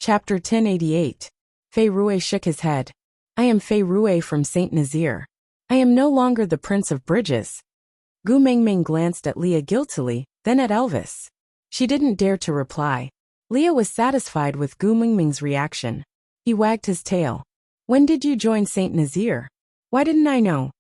Chapter 1088. Fei Rui shook his head. I am Fei Rui from Saint Nazaire. I am no longer the Prince of Bridges. Gu Mingming glanced at Leah guiltily, then at Elvis. She didn't dare to reply. Leah was satisfied with Gu Mingming's reaction. He wagged his tail. When did you join Saint Nazaire? Why didn't I know?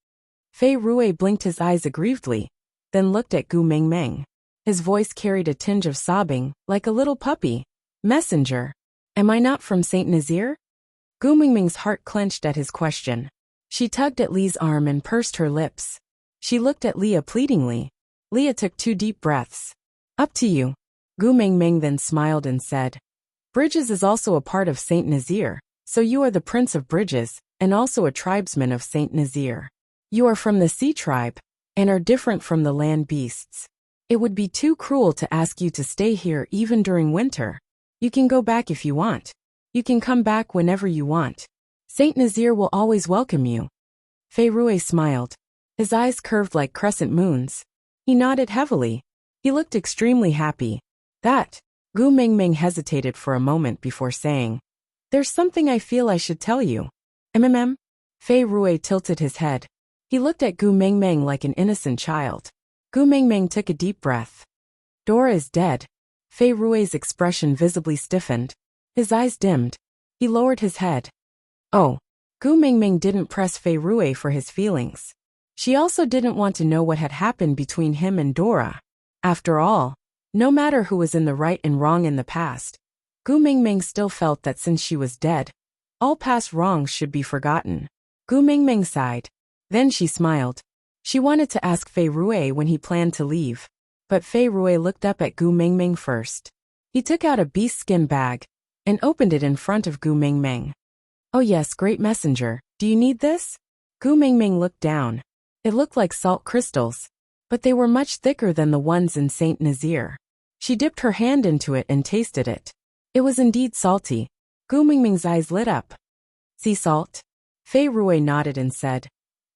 Fei Rui blinked his eyes aggrievedly, then looked at Gu Mingming. His voice carried a tinge of sobbing, like a little puppy. Messenger. Am I not from Saint Nazaire? Gu Mingming's heart clenched at his question. She tugged at Lee's arm and pursed her lips. She looked at Leah pleadingly. Leah took 2 deep breaths. Up to you. Gu Mingming then smiled and said. Bridges is also a part of Saint Nazaire, so you are the Prince of Bridges, and also a tribesman of Saint Nazaire. You are from the sea tribe, and are different from the land beasts. It would be too cruel to ask you to stay here even during winter. You can go back if you want. You can come back whenever you want. Saint Nazaire will always welcome you. Fei Rui smiled. His eyes curved like crescent moons. He nodded heavily. He looked extremely happy. That. Gu Mingming hesitated for a moment before saying. There's something I feel I should tell you. Fei Rui tilted his head. He looked at Gu Mingming like an innocent child. Gu Mingming took a deep breath. Dora is dead. Fei Rui's expression visibly stiffened. His eyes dimmed. He lowered his head. Oh. Gu Mingming didn't press Fei Rui for his feelings. She also didn't want to know what had happened between him and Dora. After all, no matter who was in the right and wrong in the past, Gu Mingming still felt that since she was dead, all past wrongs should be forgotten. Gu Mingming sighed. Then she smiled. She wanted to ask Fei Rui when he planned to leave. But Fei Rui looked up at Gu Mingming first. He took out a beast skin bag and opened it in front of Gu Mingming. Oh yes, great messenger, do you need this? Gu Mingming looked down. It looked like salt crystals, but they were much thicker than the ones in Saint Nazaire. She dipped her hand into it and tasted it. It was indeed salty. Gu Mingming's eyes lit up. Sea salt? Fei Rui nodded and said.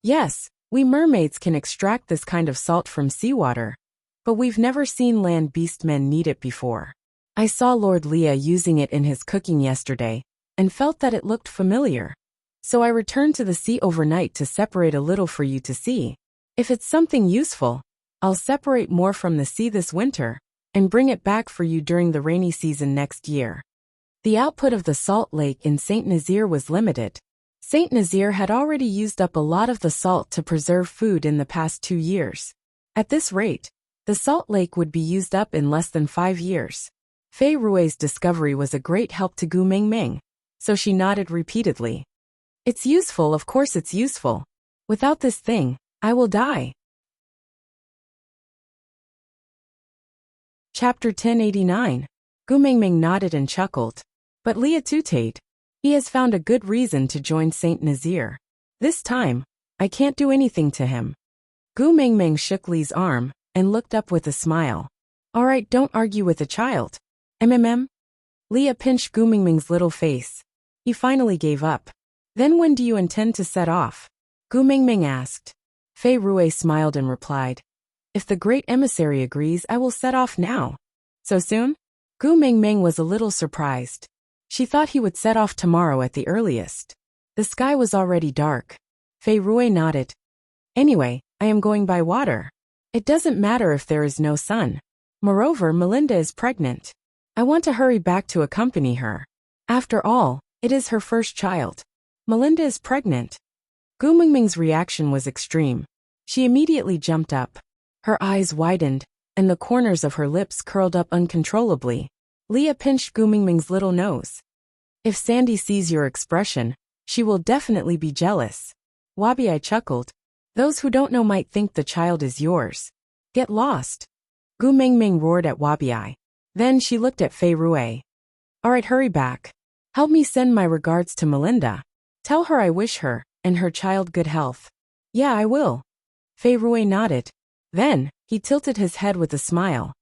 Yes, we mermaids can extract this kind of salt from seawater. But we've never seen land beast men need it before. I saw Lord Leah using it in his cooking yesterday, and felt that it looked familiar. So I returned to the sea overnight to separate a little for you to see. If it's something useful, I'll separate more from the sea this winter, and bring it back for you during the rainy season next year. The output of the salt lake in Saint Nazaire was limited. Saint Nazaire had already used up a lot of the salt to preserve food in the past 2 years. At this rate, the salt lake would be used up in less than 5 years. Fei Rui's discovery was a great help to Gu Mingming, so she nodded repeatedly. It's useful, of course it's useful. Without this thing, I will die. Chapter 1089. Gu Mingming nodded and chuckled. But Leah tooted. He has found a good reason to join Saint Nazaire. This time, I can't do anything to him. Gu Mingming shook Lee's arm and looked up with a smile. All right, don't argue with a child. Leah pinched Gu Mingming's little face. He finally gave up. Then when do you intend to set off? Gu Mingming asked. Fei Rui smiled and replied. If the great emissary agrees, I will set off now. So soon? Gu Mingming was a little surprised. She thought he would set off tomorrow at the earliest. The sky was already dark. Fei Rui nodded. Anyway, I am going by water. It doesn't matter if there is no sun. Moreover, Melinda is pregnant. I want to hurry back to accompany her. After all, it is her first child. Melinda is pregnant. Gu Mingming's reaction was extreme. She immediately jumped up. Her eyes widened, and the corners of her lips curled up uncontrollably. Leah pinched Gu Mingming's little nose. If Sandy sees your expression, she will definitely be jealous. Wabi chuckled. Those who don't know might think the child is yours. Get lost. Gu Mingming roared at Wabi. Then she looked at Fei Rui. All right, hurry back. Help me send my regards to Melinda. Tell her I wish her and her child good health. Yeah, I will. Fei Rui nodded. Then, he tilted his head with a smile.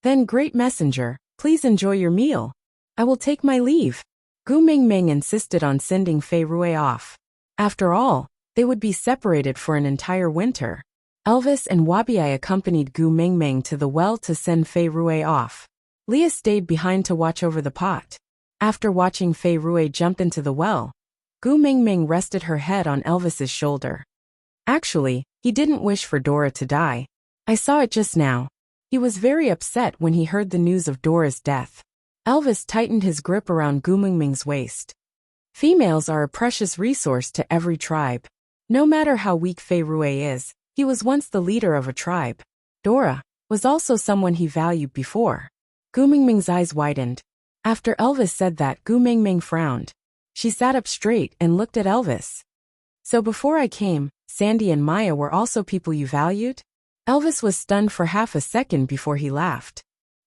Then, great messenger, please enjoy your meal. I will take my leave. Gu Mingming insisted on sending Fei Rui off. After all, they would be separated for an entire winter. Elvis and Wabi accompanied Gu Mingming to the well to send Fei Rui off. Leah stayed behind to watch over the pot. After watching Fei Rui jump into the well, Gu Mingming rested her head on Elvis's shoulder. Actually, he didn't wish for Dora to die. I saw it just now. He was very upset when he heard the news of Dora's death. Elvis tightened his grip around Gu Mingming's waist. Females are a precious resource to every tribe. No matter how weak Fei Rui is, he was once the leader of a tribe. Dora was also someone he valued before. Gu Mingming's eyes widened. After Elvis said that, Gu Mingming frowned. She sat up straight and looked at Elvis. So before I came, Sandy and Maya were also people you valued? Elvis was stunned for half a second before he laughed.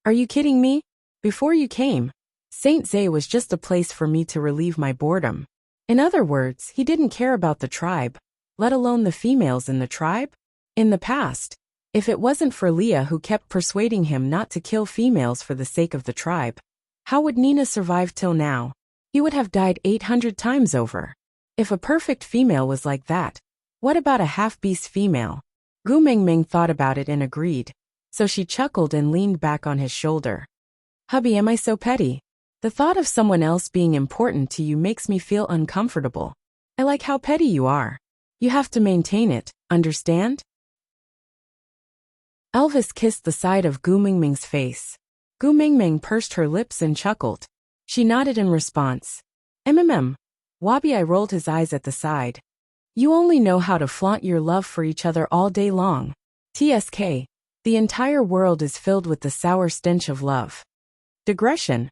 Are you kidding me? Before you came, Saint Zay was just a place for me to relieve my boredom. In other words, he didn't care about the tribe, let alone the females in the tribe. In the past, if it wasn't for Leah who kept persuading him not to kill females for the sake of the tribe, how would Nina survive till now? He would have died 800 times over. If a perfect female was like that, what about a half-beast female? Gu Mingming thought about it and agreed, so she chuckled and leaned back on his shoulder. Hubby, am I so petty? The thought of someone else being important to you makes me feel uncomfortable. I like how petty you are. You have to maintain it, understand? Elvis kissed the side of Gu Mingming's face. Gu Mingming pursed her lips and chuckled. She nodded in response. Wabi rolled his eyes at the side. You only know how to flaunt your love for each other all day long. TSK. The entire world is filled with the sour stench of love. Digression.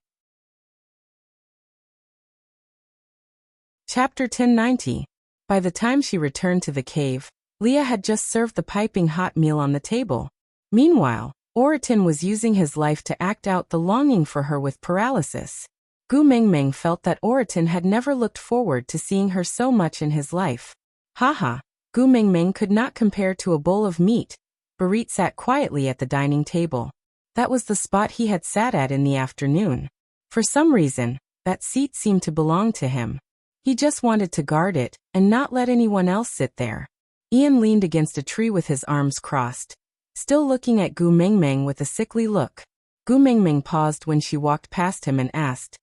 Chapter 1090. By the time she returned to the cave, Leah had just served the piping hot meal on the table. Meanwhile, Oratin was using his life to act out the longing for her with paralysis. Gu Mingming felt that Oratin had never looked forward to seeing her so much in his life. Haha, Gu Mingming could not compare to a bowl of meat. Barit sat quietly at the dining table. That was the spot he had sat at in the afternoon. For some reason, that seat seemed to belong to him. He just wanted to guard it and not let anyone else sit there. Ian leaned against a tree with his arms crossed, still looking at Gu Mingming with a sickly look. Gu Mingming paused when she walked past him and asked,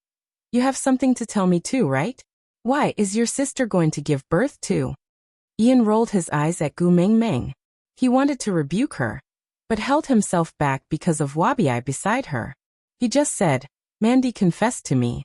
You have something to tell me too, right? Why, is your sister going to give birth too? Ian rolled his eyes at Gu Mingming. He wanted to rebuke her, but held himself back because of Wabi beside her. He just said, Mandy confessed to me.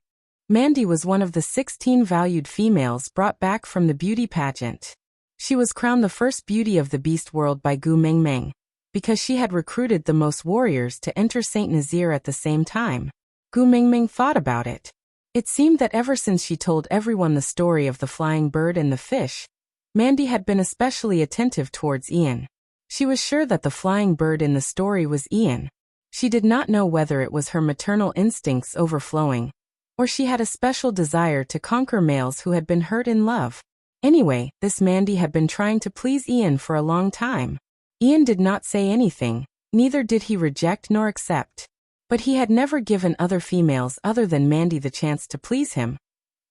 Mandy was one of the 16 valued females brought back from the beauty pageant. She was crowned the first beauty of the beast world by Gu Mingming, because she had recruited the most warriors to enter Saint Nazir at the same time. Gu Mingming thought about it. It seemed that ever since she told everyone the story of the flying bird and the fish, Mandy had been especially attentive towards Ian. She was sure that the flying bird in the story was Ian. She did not know whether it was her maternal instincts overflowing, or she had a special desire to conquer males who had been hurt in love. Anyway, this Mandy had been trying to please Ian for a long time. Ian did not say anything, neither did he reject nor accept. But he had never given other females other than Mandy the chance to please him.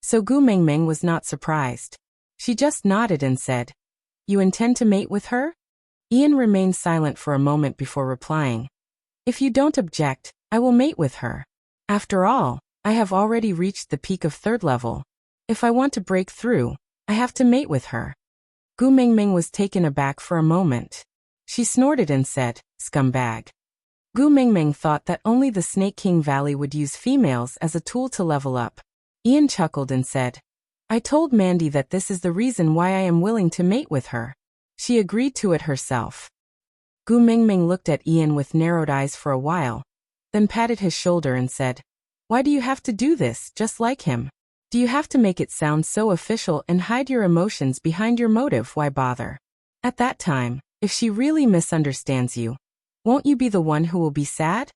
So Gu Mingming was not surprised. She just nodded and said, You intend to mate with her? Ian remained silent for a moment before replying. If you don't object, I will mate with her. After all, I have already reached the peak of 3rd level. If I want to break through, I have to mate with her. Gu Mingming was taken aback for a moment. She snorted and said, Scumbag. Gu Mingming thought that only the Snake King Valley would use females as a tool to level up. Ian chuckled and said, I told Mandy that this is the reason why I am willing to mate with her. She agreed to it herself. Gu Mingming looked at Ian with narrowed eyes for a while, then patted his shoulder and said, Why do you have to do this, just like him? Do you have to make it sound so official and hide your emotions behind your motive? Why bother? At that time, if she really misunderstands you, won't you be the one who will be sad?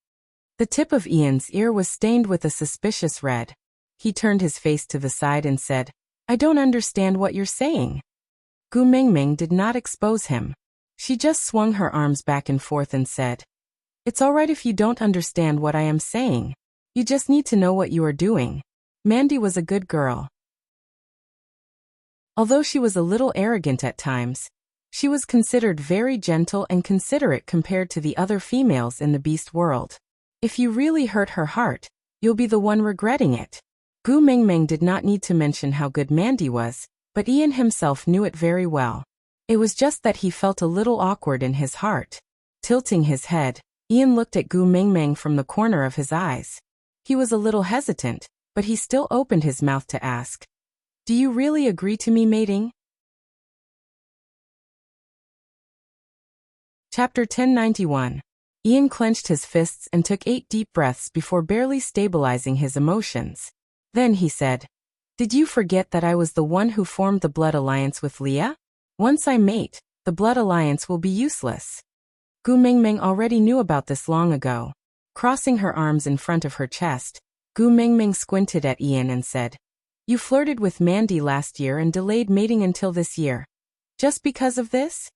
The tip of Ian's ear was stained with a suspicious red. He turned his face to the side and said, I don't understand what you're saying. Gu Mingming did not expose him. She just swung her arms back and forth and said, It's all right if you don't understand what I am saying. You just need to know what you are doing. Mandy was a good girl. Although she was a little arrogant at times, she was considered very gentle and considerate compared to the other females in the beast world. If you really hurt her heart, you'll be the one regretting it. Gu Mingming did not need to mention how good Mandy was, but Ian himself knew it very well. It was just that he felt a little awkward in his heart. Tilting his head, Ian looked at Gu Mingming from the corner of his eyes. He was a little hesitant, but he still opened his mouth to ask, "Do you really agree to me mating?" Chapter 1091. Ian clenched his fists and took 8 deep breaths before barely stabilizing his emotions. Then he said, "Did you forget that I was the one who formed the blood alliance with Leah? Once I mate, the blood alliance will be useless." Gu Mingming already knew about this long ago. Crossing her arms in front of her chest, Gu Mingming squinted at Ian and said, "You flirted with Mandy last year and delayed mating until this year. Just because of this?"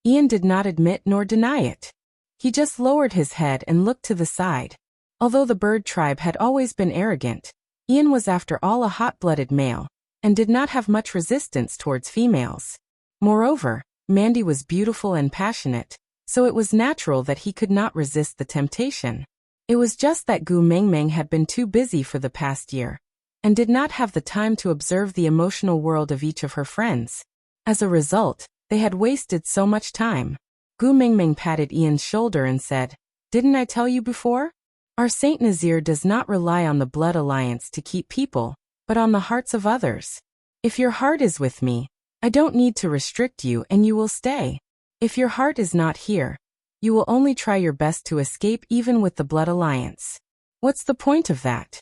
Ian did not admit nor deny it. He just lowered his head and looked to the side. Although the bird tribe had always been arrogant, Ian was after all a hot-blooded male, and did not have much resistance towards females. Moreover, Mandy was beautiful and passionate, so it was natural that he could not resist the temptation. It was just that Gu Mingming had been too busy for the past year, and did not have the time to observe the emotional world of each of her friends. As a result, they had wasted so much time. Gu Mingming patted Ian's shoulder and said, "Didn't I tell you before? Our Saint Nazir does not rely on the blood alliance to keep people, but on the hearts of others. If your heart is with me, I don't need to restrict you and you will stay. If your heart is not here, you will only try your best to escape even with the blood alliance. What's the point of that?"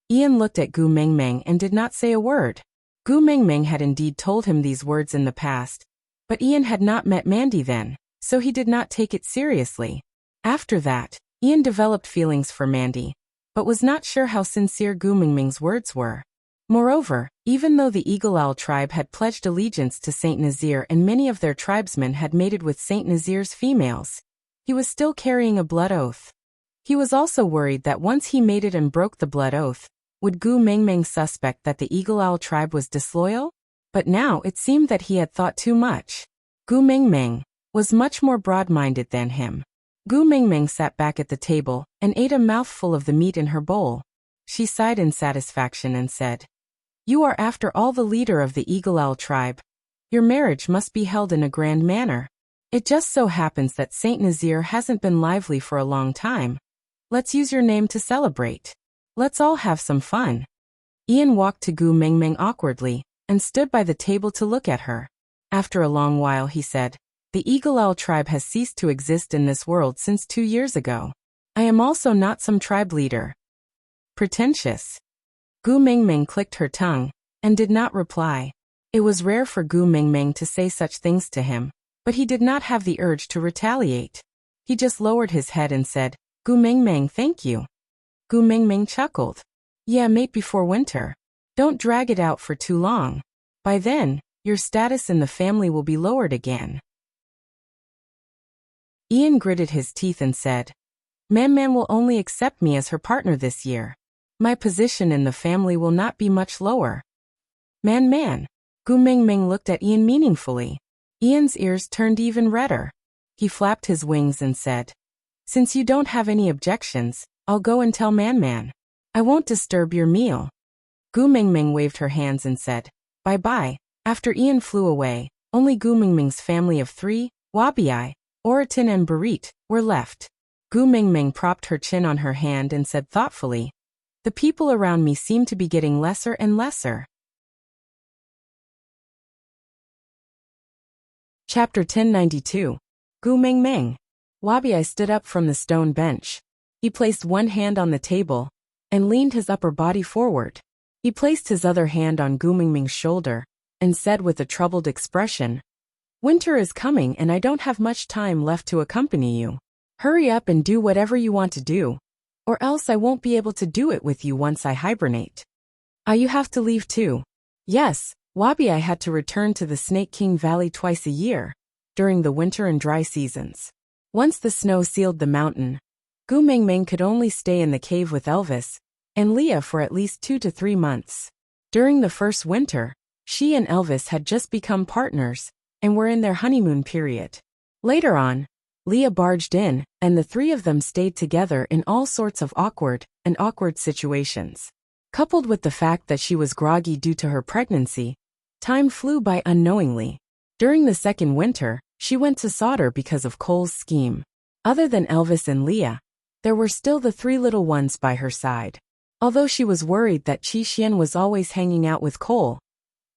Ian looked at Gu Mingming and did not say a word. Gu Mingming had indeed told him these words in the past, but Ian had not met Mandy then, so he did not take it seriously. After that, Ian developed feelings for Mandy, but was not sure how sincere Gu Mingming's words were. Moreover, even though the Eagle Owl tribe had pledged allegiance to Saint Nazir and many of their tribesmen had mated with Saint Nazir's females, he was still carrying a blood oath. He was also worried that once he mated and broke the blood oath, would Gu Mingming suspect that the Eagle Owl tribe was disloyal? But now it seemed that he had thought too much. Gu Mingming was much more broad-minded than him. Gu Mingming sat back at the table and ate a mouthful of the meat in her bowl. She sighed in satisfaction and said, "You are after all the leader of the Eagle Owl tribe. Your marriage must be held in a grand manner. It just so happens that Saint Nazir hasn't been lively for a long time. Let's use your name to celebrate. Let's all have some fun." Ian walked to Gu Mingming awkwardly and stood by the table to look at her. After a long while he said, "The Eagle Owl tribe has ceased to exist in this world since 2 years ago. I am also not some tribe leader." Pretentious. Gu Mingming clicked her tongue and did not reply. It was rare for Gu Mingming to say such things to him, but he did not have the urge to retaliate. He just lowered his head and said, "Gu Mingming, thank you." Gu Mingming chuckled. "Yeah, mate before winter. Don't drag it out for too long. By then, your status in the family will be lowered again." Ian gritted his teeth and said, Man will only accept me as her partner this year. My position in the family will not be much lower." Man. Gu Mingming looked at Ian meaningfully. Ian's ears turned even redder. He flapped his wings and said, "Since you don't have any objections, I'll go and tell Man. I won't disturb your meal." Gu Mingming waved her hands and said, "Bye-bye." After Ian flew away, only Gu Mingming's family of 3, Wabi, Oratin and Barit, were left. Gu Mingming propped her chin on her hand and said thoughtfully, "The people around me seem to be getting lesser and lesser." Chapter 1092. Gu Mingming. Wabi stood up from the stone bench. He placed one hand on the table and leaned his upper body forward. He placed his other hand on Gu Mingming's shoulder and said with a troubled expression, "Winter is coming and I don't have much time left to accompany you. Hurry up and do whatever you want to do, or else I won't be able to do it with you once I hibernate." You have to leave too?" "Yes, Wabi had to return to the Snake King Valley twice a year, during the winter and dry seasons. Once the snow sealed the mountain, Gu Mingming could only stay in the cave with Elvis and Leah for at least 2 to 3 months. During the first winter, she and Elvis had just become partners and were in their honeymoon period. Later on, Leah barged in, and the 3 of them stayed together in all sorts of awkward situations. Coupled with the fact that she was groggy due to her pregnancy, time flew by unknowingly. During the second winter, she went to solder because of Cole's scheme. Other than Elvis and Leah, there were still the three little ones by her side. Although she was worried that Chi Xian was always hanging out with Cole,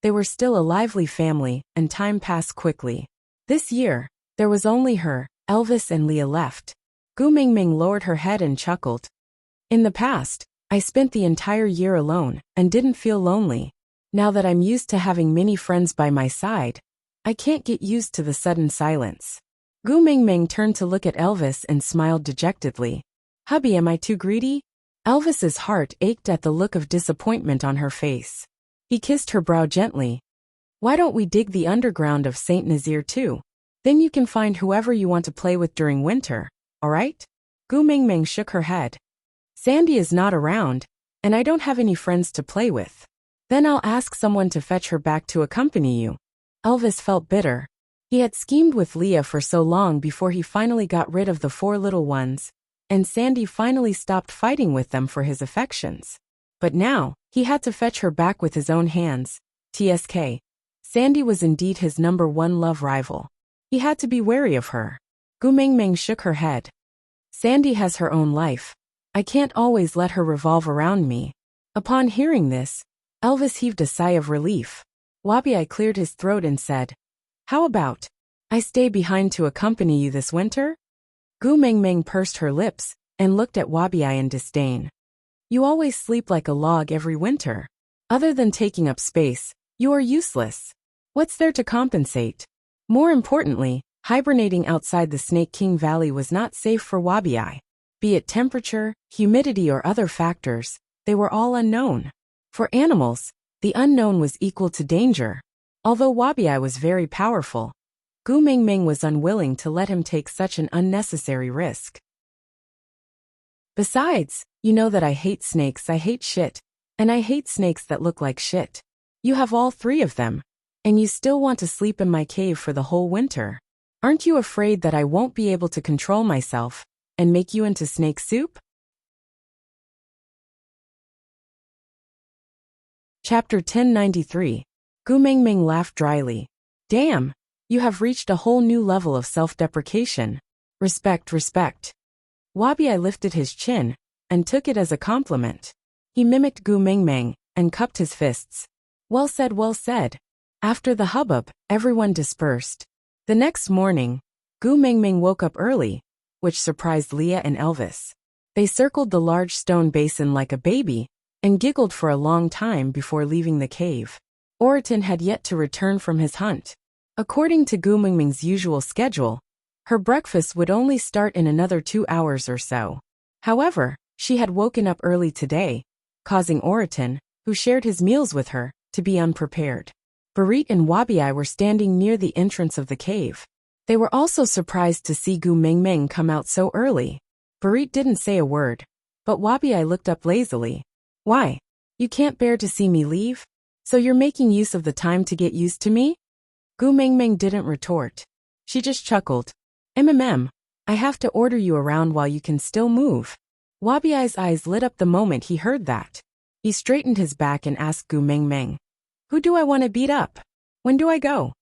they were still a lively family, and time passed quickly. This year, there was only her, Elvis and Leah left. Gu Mingming lowered her head and chuckled. In the past, I spent the entire year alone, and didn't feel lonely. Now that I'm used to having many friends by my side, I can't get used to the sudden silence. Gu Mingming turned to look at Elvis and smiled dejectedly. Hubby, am I too greedy? Elvis's heart ached at the look of disappointment on her face. He kissed her brow gently. Why don't we dig the underground of Saint Nazaire too? Then you can find whoever you want to play with during winter, alright? Gu Mingming shook her head. Sandy is not around, and I don't have any friends to play with. Then I'll ask someone to fetch her back to accompany you. Elvis felt bitter. He had schemed with Leah for so long before he finally got rid of the four little ones, and Sandy finally stopped fighting with them for his affections. But now, he had to fetch her back with his own hands. TSK. Sandy was indeed his #1 love rival. He had to be wary of her. Gu Mingming shook her head. Sandy has her own life. I can't always let her revolve around me. Upon hearing this, Elvis heaved a sigh of relief. Wabi cleared his throat and said, How about I stay behind to accompany you this winter? Gu Mingming pursed her lips and looked at Wabi in disdain. You always sleep like a log every winter. Other than taking up space, you are useless. What's there to compensate? More importantly, hibernating outside the Snake King Valley was not safe for Wabi. Be it temperature, humidity or other factors, they were all unknown. For animals, the unknown was equal to danger. Although Wabi was very powerful, Gu Mingming was unwilling to let him take such an unnecessary risk. Besides, you know that I hate snakes, I hate shit, and I hate snakes that look like shit. You have all three of them, and you still want to sleep in my cave for the whole winter. Aren't you afraid that I won't be able to control myself and make you into snake soup? Chapter 1093. Gu Mingming laughed dryly. Damn, you have reached a whole new level of self-deprecation. Respect, respect. Wabi lifted his chin and took it as a compliment. He mimicked Gu Mingming and cupped his fists. Well said, well said. After the hubbub, everyone dispersed. The next morning, Gu Mingming woke up early, which surprised Leah and Elvis. They circled the large stone basin like a baby and giggled for a long time before leaving the cave. Oriton had yet to return from his hunt. According to Gu Mingming's usual schedule, her breakfast would only start in another 2 hours or so. However, she had woken up early today, causing Oriton, who shared his meals with her, to be unprepared. Barit and Wabi were standing near the entrance of the cave. They were also surprised to see Gu Mingming come out so early. Barit didn't say a word, but Wabi looked up lazily. Why? You can't bear to see me leave? So you're making use of the time to get used to me? Gu Mingming didn't retort. She just chuckled. I have to order you around while you can still move. Wabi's eyes lit up the moment he heard that. He straightened his back and asked Gu Mingming, Who do I want to beat up? When do I go?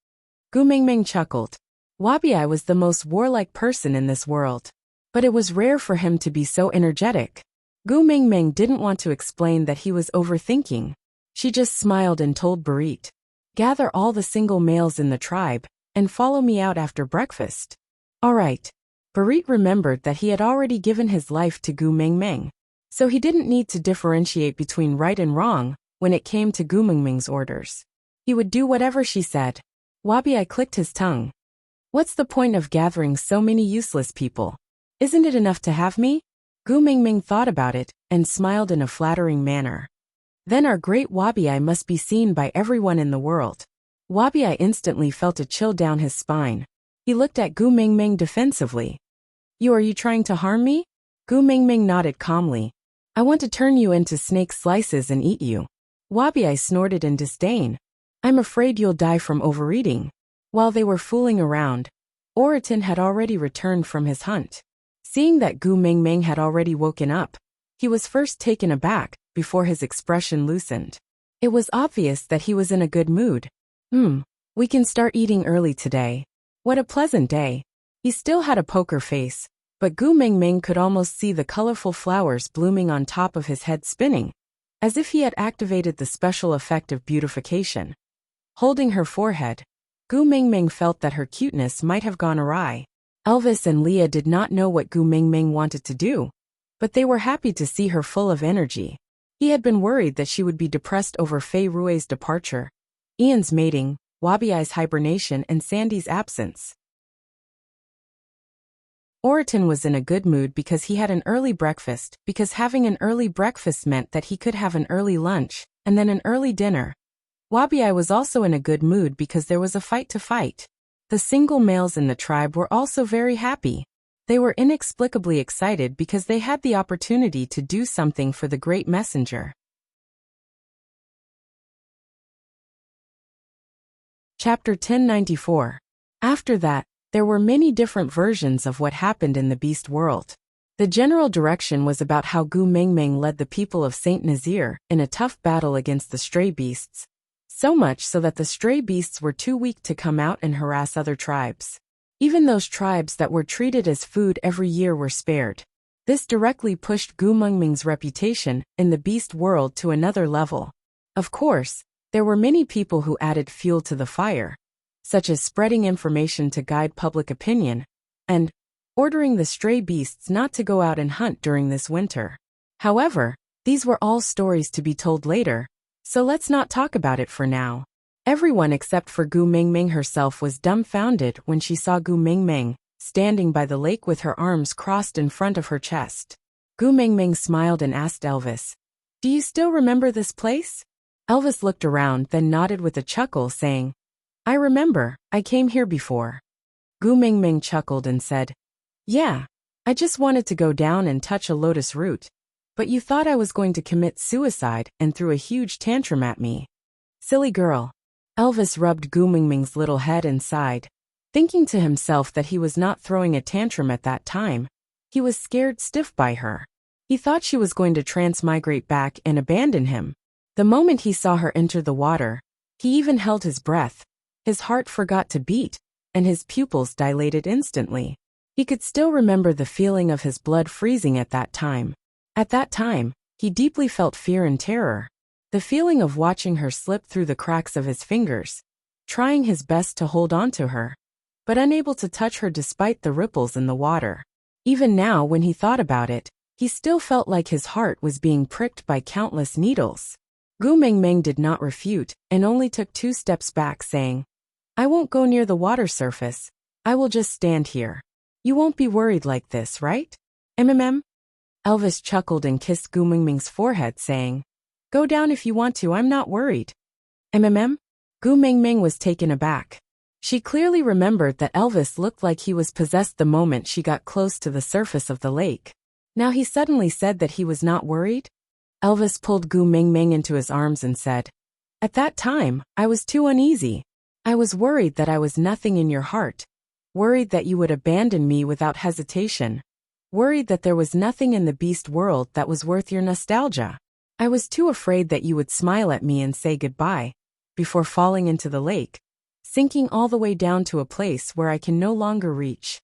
Gu Mingming chuckled. Wabi was the most warlike person in this world, but it was rare for him to be so energetic. Gu Mingming didn't want to explain that he was overthinking. She just smiled and told Barit, Gather all the single males in the tribe and follow me out after breakfast. All right. Barit remembered that he had already given his life to Gu Mingming, so he didn't need to differentiate between right and wrong when it came to Gu Mingming's orders. He would do whatever she said. Wabi clicked his tongue. What's the point of gathering so many useless people? Isn't it enough to have me? Gu Mingming thought about it and smiled in a flattering manner. Then our great Wabi must be seen by everyone in the world. Wabi instantly felt a chill down his spine. He looked at Gu Mingming defensively. Are you trying to harm me? Gu Mingming nodded calmly. I want to turn you into snake slices and eat you. Wabi snorted in disdain. I'm afraid you'll die from overeating. While they were fooling around, Oriton had already returned from his hunt. Seeing that Gu Mingming had already woken up, he was first taken aback, before his expression loosened. It was obvious that he was in a good mood. We can start eating early today. What a pleasant day. He still had a poker face, but Gu Mingming could almost see the colorful flowers blooming on top of his head spinning, as if he had activated the special effect of beautification. Holding her forehead, Gu Mingming felt that her cuteness might have gone awry. Elvis and Leah did not know what Gu Mingming wanted to do, but they were happy to see her full of energy. He had been worried that she would be depressed over Fei Rui's departure, Ian's mating, Wabiai's hibernation, and Sandy's absence. Oriton was in a good mood because he had an early breakfast, because having an early breakfast meant that he could have an early lunch, and then an early dinner. Wabiai was also in a good mood because there was a fight to fight. The single males in the tribe were also very happy. They were inexplicably excited because they had the opportunity to do something for the great messenger. Chapter 1094. After that, there were many different versions of what happened in the beast world. The general direction was about how Gu Mingming led the people of Saint Nazaire in a tough battle against the stray beasts, so much so that the stray beasts were too weak to come out and harass other tribes. Even those tribes that were treated as food every year were spared. This directly pushed Gu Mingming's reputation in the beast world to another level. Of course, there were many people who added fuel to the fire, such as spreading information to guide public opinion, and ordering the stray beasts not to go out and hunt during this winter. However, these were all stories to be told later, so let's not talk about it for now. Everyone except for Gu Mingming herself was dumbfounded when she saw Gu Mingming standing by the lake with her arms crossed in front of her chest. Gu Mingming smiled and asked Elvis, "Do you still remember this place?" Elvis looked around, then nodded with a chuckle, saying, "I remember, I came here before." Gu Mingming chuckled and said, "Yeah, I just wanted to go down and touch a lotus root. But you thought I was going to commit suicide and threw a huge tantrum at me. Silly girl." Elvis rubbed Gu Mingming's little head and sighed, thinking to himself that he was not throwing a tantrum at that time. He was scared stiff by her. He thought she was going to transmigrate back and abandon him. The moment he saw her enter the water, he even held his breath. His heart forgot to beat, and his pupils dilated instantly. He could still remember the feeling of his blood freezing at that time. At that time, he deeply felt fear and terror. The feeling of watching her slip through the cracks of his fingers, trying his best to hold on to her, but unable to touch her despite the ripples in the water. Even now, when he thought about it, he still felt like his heart was being pricked by countless needles. Gu Mingming did not refute, and only took 2 steps back, saying, "I won't go near the water surface. I will just stand here. You won't be worried like this, right? MMM?" Elvis chuckled and kissed Gu Mingming's forehead, saying, "Go down if you want to, I'm not worried." MMM? Gu Mingming was taken aback. She clearly remembered that Elvis looked like he was possessed the moment she got close to the surface of the lake. Now he suddenly said that he was not worried? Elvis pulled Gu Mingming into his arms and said, "At that time, I was too uneasy. I was worried that I was nothing in your heart, worried that you would abandon me without hesitation, worried that there was nothing in the beast world that was worth your nostalgia. I was too afraid that you would smile at me and say goodbye, before falling into the lake, sinking all the way down to a place where I can no longer reach."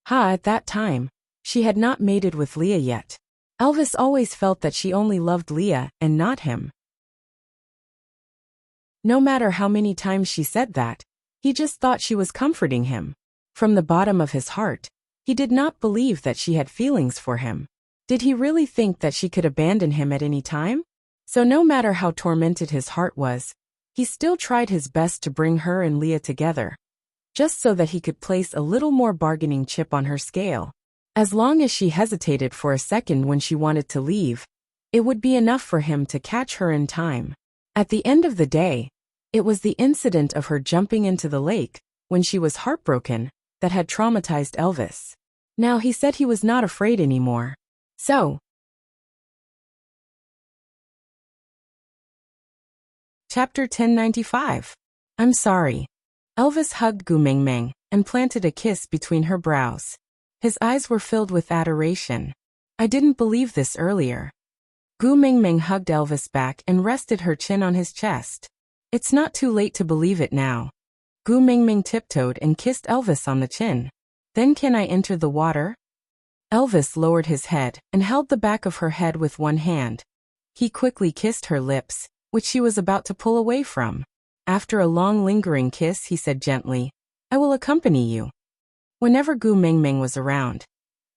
At that time, she had not mated with Leah yet. Elvis always felt that she only loved Leah and not him. No matter how many times she said that, he just thought she was comforting him. From the bottom of his heart, he did not believe that she had feelings for him. Did he really think that she could abandon him at any time? So no matter how tormented his heart was, he still tried his best to bring her and Leah together, just so that he could place a little more bargaining chip on her scale. As long as she hesitated for a second when she wanted to leave, it would be enough for him to catch her in time. At the end of the day, it was the incident of her jumping into the lake, when she was heartbroken, that had traumatized Elvis. Now he said he was not afraid anymore. So, Chapter 1095. I'm sorry. Elvis hugged Gu Mingming and planted a kiss between her brows. His eyes were filled with adoration. "I didn't believe this earlier." Gu Mingming hugged Elvis back and rested her chin on his chest. It's not too late to believe it now. Gu Mingming tiptoed and kissed Elvis on the chin. Then can I enter the water? Elvis lowered his head and held the back of her head with one hand. He quickly kissed her lips, which she was about to pull away from. After a long lingering kiss, he said gently, I will accompany you. Whenever Gu Mingming was around,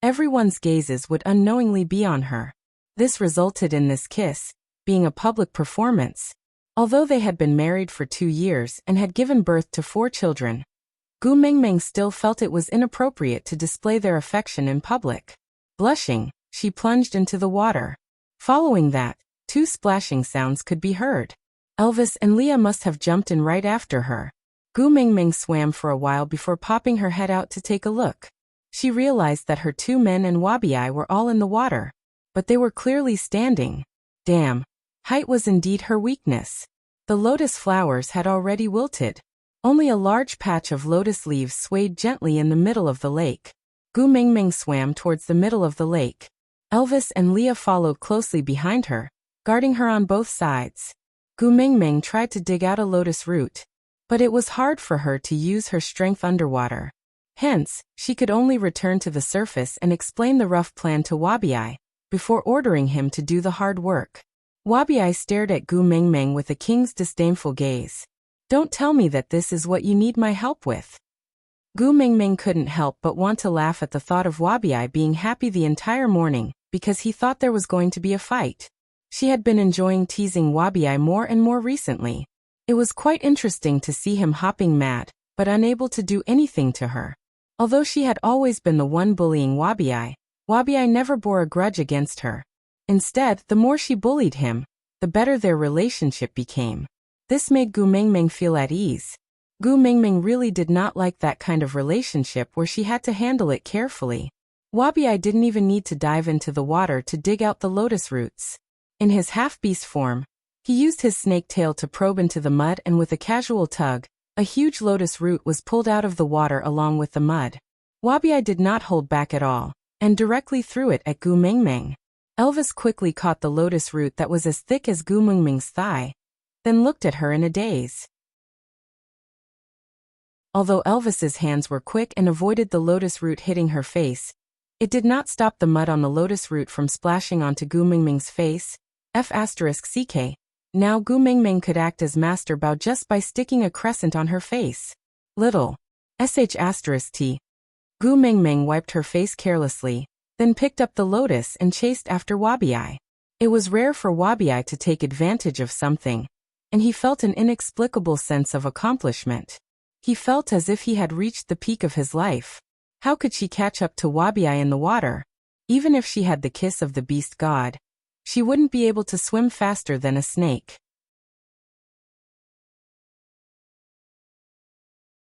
everyone's gazes would unknowingly be on her. This resulted in this kiss being a public performance. Although they had been married for 2 years and had given birth to 4 children, Gu Mingming still felt it was inappropriate to display their affection in public. Blushing, she plunged into the water. Following that, 2 splashing sounds could be heard. Elvis and Leah must have jumped in right after her. Gu Mingming swam for a while before popping her head out to take a look. She realized that her 2 men and Wabi were all in the water, but they were clearly standing. Damn, height was indeed her weakness. The lotus flowers had already wilted. Only a large patch of lotus leaves swayed gently in the middle of the lake. Gu Mingming swam towards the middle of the lake. Elvis and Leah followed closely behind her, guarding her on both sides. Gu Mingming tried to dig out a lotus root, but it was hard for her to use her strength underwater. Hence, she could only return to the surface and explain the rough plan to Wabi, before ordering him to do the hard work. Wabi stared at Gu Mingming with a king's disdainful gaze. Don't tell me that this is what you need my help with. Gu Mingming couldn't help but want to laugh at the thought of Wabi being happy the entire morning, because he thought there was going to be a fight. She had been enjoying teasing Wabi more and more recently. It was quite interesting to see him hopping mad, but unable to do anything to her. Although she had always been the one bullying Wabi never bore a grudge against her. Instead, the more she bullied him, the better their relationship became. This made Gu Mingming feel at ease. Gu Mingming really did not like that kind of relationship where she had to handle it carefully. Wabi didn't even need to dive into the water to dig out the lotus roots. In his half-beast form, he used his snake tail to probe into the mud, and with a casual tug, a huge lotus root was pulled out of the water along with the mud. Wabi did not hold back at all, and directly threw it at Gu Mingming. Elvis quickly caught the lotus root that was as thick as Gu Mingming's thigh, then looked at her in a daze. Although Elvis's hands were quick and avoided the lotus root hitting her face, it did not stop the mud on the lotus root from splashing onto Gu Mingming's face. F***ck. Now Gu Mingming could act as master bow just by sticking a crescent on her face. Little. **t. Gu Mingming wiped her face carelessly, then picked up the lotus and chased after Wabi. It was rare for Wabi to take advantage of something, and he felt an inexplicable sense of accomplishment. He felt as if he had reached the peak of his life. How could she catch up to Wabi in the water? Even if she had the kiss of the beast god, she wouldn't be able to swim faster than a snake.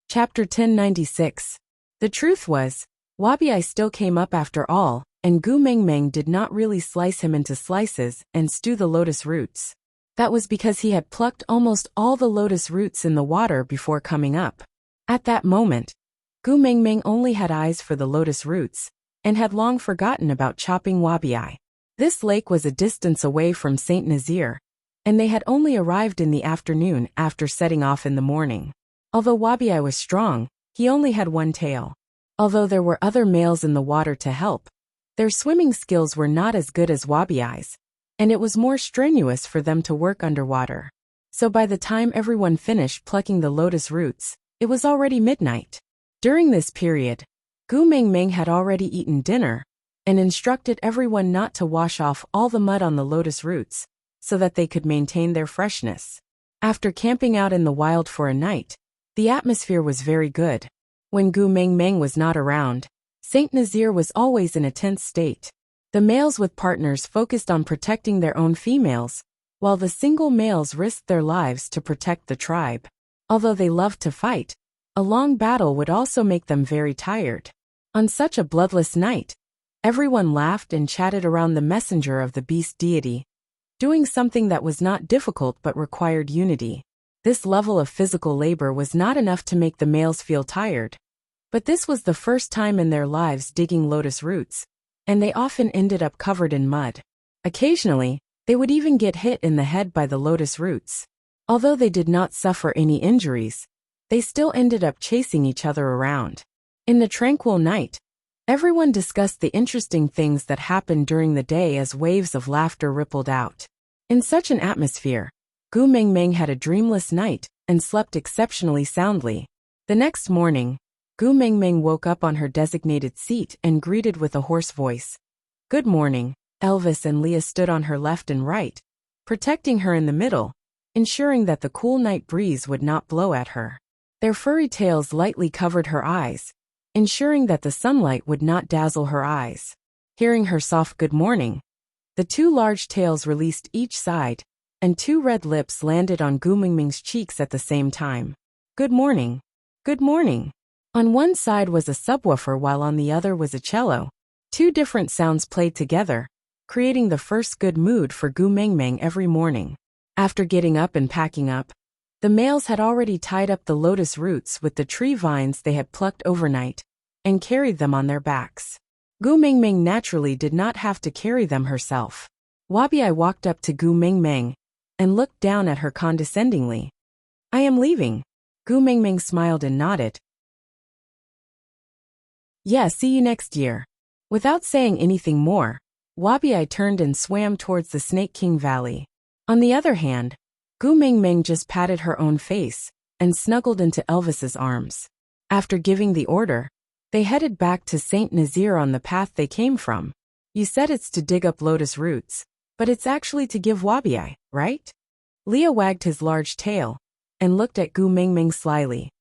Chapter 1096. The truth was, Wabi still came up after all, and Gu Mingming did not really slice him into slices and stew the lotus roots. That was because he had plucked almost all the lotus roots in the water before coming up. At that moment, Gu Mingming only had eyes for the lotus roots, and had long forgotten about chopping Wabi. This lake was a distance away from Saint Nazaire, and they had only arrived in the afternoon after setting off in the morning. Although Wabi was strong, he only had one tail. Although there were other males in the water to help, their swimming skills were not as good as Wabi's, and it was more strenuous for them to work underwater. So by the time everyone finished plucking the lotus roots, it was already midnight. During this period, Gu Mingming had already eaten dinner, and instructed everyone not to wash off all the mud on the lotus roots, so that they could maintain their freshness. After camping out in the wild for a night, the atmosphere was very good. When Gu Mingming was not around, Saint Nazaire was always in a tense state. The males with partners focused on protecting their own females, while the single males risked their lives to protect the tribe. Although they loved to fight, a long battle would also make them very tired. On such a bloodless night, everyone laughed and chatted around the messenger of the beast deity, doing something that was not difficult but required unity. This level of physical labor was not enough to make the males feel tired. But this was the first time in their lives digging lotus roots, and they often ended up covered in mud. Occasionally, They would even get hit in the head by the lotus roots. Although they did not suffer any injuries, they still ended up chasing each other around. In the tranquil night, everyone discussed the interesting things that happened during the day as waves of laughter rippled out. In such an atmosphere, Gu Mengmeng had a dreamless night and slept exceptionally soundly. The next morning, Gu Mengmeng woke up on her designated seat and greeted with a hoarse voice. "Good morning." Elvis and Leah stood on her left and right, protecting her in the middle, ensuring that the cool night breeze would not blow at her. Their furry tails lightly covered her eyes, ensuring that the sunlight would not dazzle her eyes. Hearing her soft good morning, the two large tails released each side, and two red lips landed on Gu Mengmeng's cheeks at the same time. "Good morning. Good morning." On one side was a subwoofer while on the other was a cello. Two different sounds played together, creating the first good mood for Gu Mengmeng every morning. After getting up and packing up, the males had already tied up the lotus roots with the tree vines they had plucked overnight, and carried them on their backs. Gu Mengmeng naturally did not have to carry them herself. Wabi walked up to Gu Mengmeng and looked down at her condescendingly. "I am leaving." Gu Mengmeng smiled and nodded. "Yeah, see you next year." Without saying anything more, Wabi turned and swam towards the Snake King Valley. On the other hand, Gu Mengmeng just patted her own face and snuggled into Elvis's arms. After giving the order, they headed back to Saint Nazir on the path they came from. "You said it's to dig up lotus roots, but it's actually to give Wabi, right?" Leah wagged his large tail and looked at Gu Mengmeng slyly.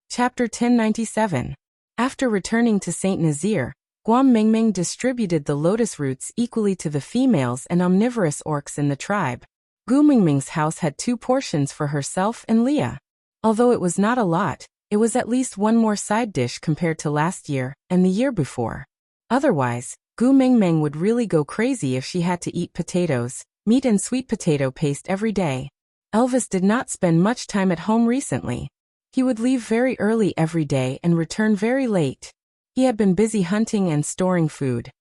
Chapter 1097. After returning to Saint Nazir, Gu Mengmeng distributed the lotus roots equally to the females and omnivorous orcs in the tribe. Gu Mengmeng's house had 2 portions for herself and Leah. Although it was not a lot, it was at least one more side dish compared to last year and the year before. Otherwise, Gu Mengmeng would really go crazy if she had to eat potatoes, meat and sweet potato paste every day. Elvis did not spend much time at home recently. He would leave very early every day and return very late. He had been busy hunting and storing food.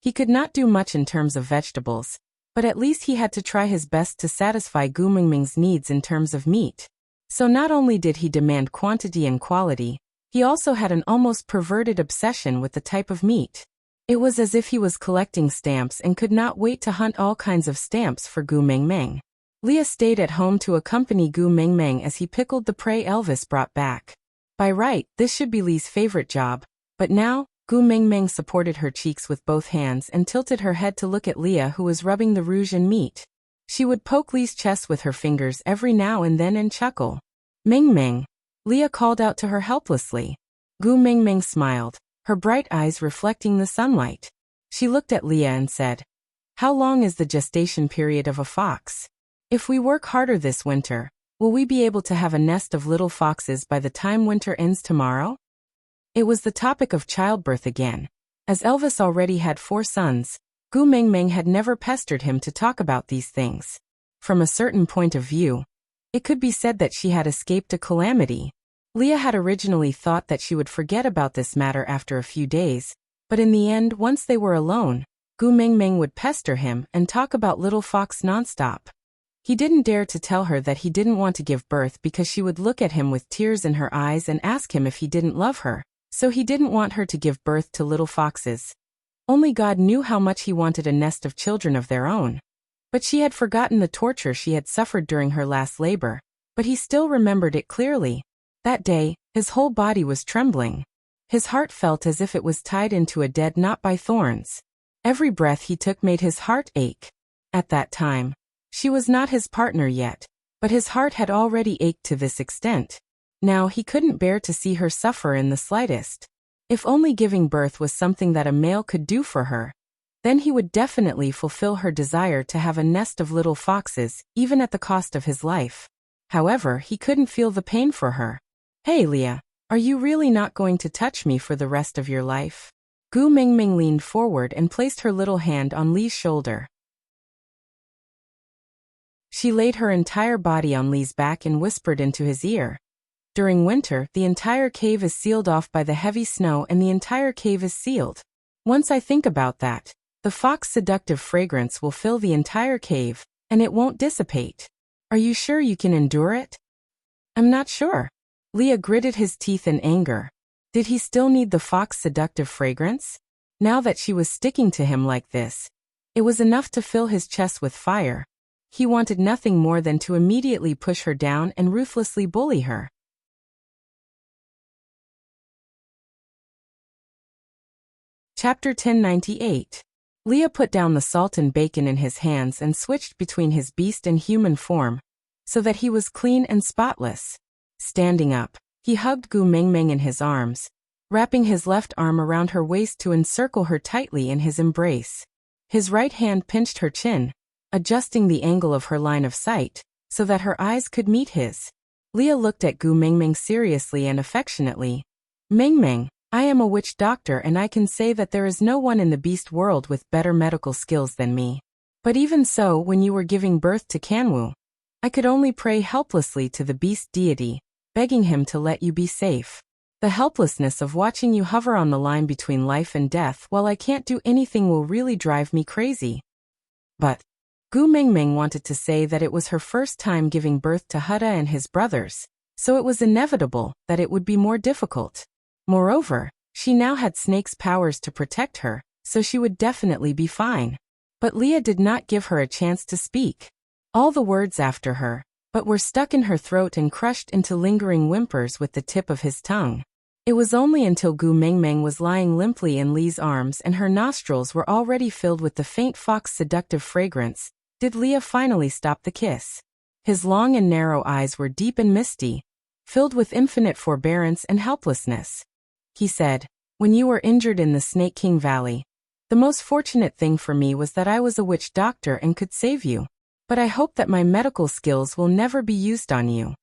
He could not do much in terms of vegetables, but at least he had to try his best to satisfy Gu Mengmeng's needs in terms of meat. So not only did he demand quantity and quality, he also had an almost perverted obsession with the type of meat. It was as if he was collecting stamps and could not wait to hunt all kinds of stamps for Gu Mengmeng. Leah stayed at home to accompany Gu Mengmeng as he pickled the prey Elvis brought back. By right, this should be Lee's favorite job, but now, Gu Mengmeng supported her cheeks with both hands and tilted her head to look at Leah, who was rubbing the rouge and meat. She would poke Lee's chest with her fingers every now and then and chuckle. "Mengmeng," Leah called out to her helplessly. Gu Mengmeng smiled, her bright eyes reflecting the sunlight. She looked at Leah and said, "How long is the gestation period of a fox? If we work harder this winter, will we be able to have a nest of little foxes by the time winter ends tomorrow?" It was the topic of childbirth again. As Elvis already had 4 sons, Gu Mengmeng had never pestered him to talk about these things. From a certain point of view, it could be said that she had escaped a calamity. Leah had originally thought that she would forget about this matter after a few days, but in the end, once they were alone, Gu Mengmeng would pester him and talk about little fox nonstop. He didn't dare to tell her that he didn't want to give birth because she would look at him with tears in her eyes and ask him if he didn't love her, so he didn't want her to give birth to little foxes. Only God knew how much he wanted a nest of children of their own. But she had forgotten the torture she had suffered during her last labor, but he still remembered it clearly. That day, his whole body was trembling. His heart felt as if it was tied into a dead knot by thorns. Every breath he took made his heart ache. At that time, she was not his partner yet, but his heart had already ached to this extent. Now he couldn't bear to see her suffer in the slightest. If only giving birth was something that a male could do for her, then he would definitely fulfill her desire to have a nest of little foxes, even at the cost of his life. However, he couldn't feel the pain for her. "Hey Leah, are you really not going to touch me for the rest of your life?" Gu Mengmeng leaned forward and placed her little hand on Lee's shoulder. She laid her entire body on Lee's back and whispered into his ear. During winter, the entire cave is sealed off by the heavy snow and the entire cave is sealed. Once I think about that, the fox's seductive fragrance will fill the entire cave, and it won't dissipate. Are you sure you can endure it? I'm not sure. Leah gritted his teeth in anger. Did he still need the fox's seductive fragrance? Now that she was sticking to him like this, it was enough to fill his chest with fire. He wanted nothing more than to immediately push her down and ruthlessly bully her. Chapter 1098. Leah put down the salt and bacon in his hands and switched between his beast and human form, so that he was clean and spotless. Standing up, he hugged Gu Mengmeng in his arms, wrapping his left arm around her waist to encircle her tightly in his embrace. His right hand pinched her chin, adjusting the angle of her line of sight, so that her eyes could meet his. Leah looked at Gu Mengmeng seriously and affectionately. Mengmeng, I am a witch doctor and I can say that there is no one in the beast world with better medical skills than me. But even so, when you were giving birth to Kanwu, I could only pray helplessly to the beast deity, begging him to let you be safe. The helplessness of watching you hover on the line between life and death while I can't do anything will really drive me crazy. But Gu Mengmeng wanted to say that it was her first time giving birth to Hutta and his brothers, so it was inevitable that it would be more difficult. Moreover, she now had Snake's powers to protect her, so she would definitely be fine. But Leah did not give her a chance to speak. All the words after her, but were stuck in her throat and crushed into lingering whimpers with the tip of his tongue. It was only until Gu Mengmeng was lying limply in Lee's arms and her nostrils were already filled with the faint fox seductive fragrance, did Leah finally stop the kiss. His long and narrow eyes were deep and misty, filled with infinite forbearance and helplessness. He said, when you were injured in the Snake King Valley, the most fortunate thing for me was that I was a witch doctor and could save you. But I hope that my medical skills will never be used on you.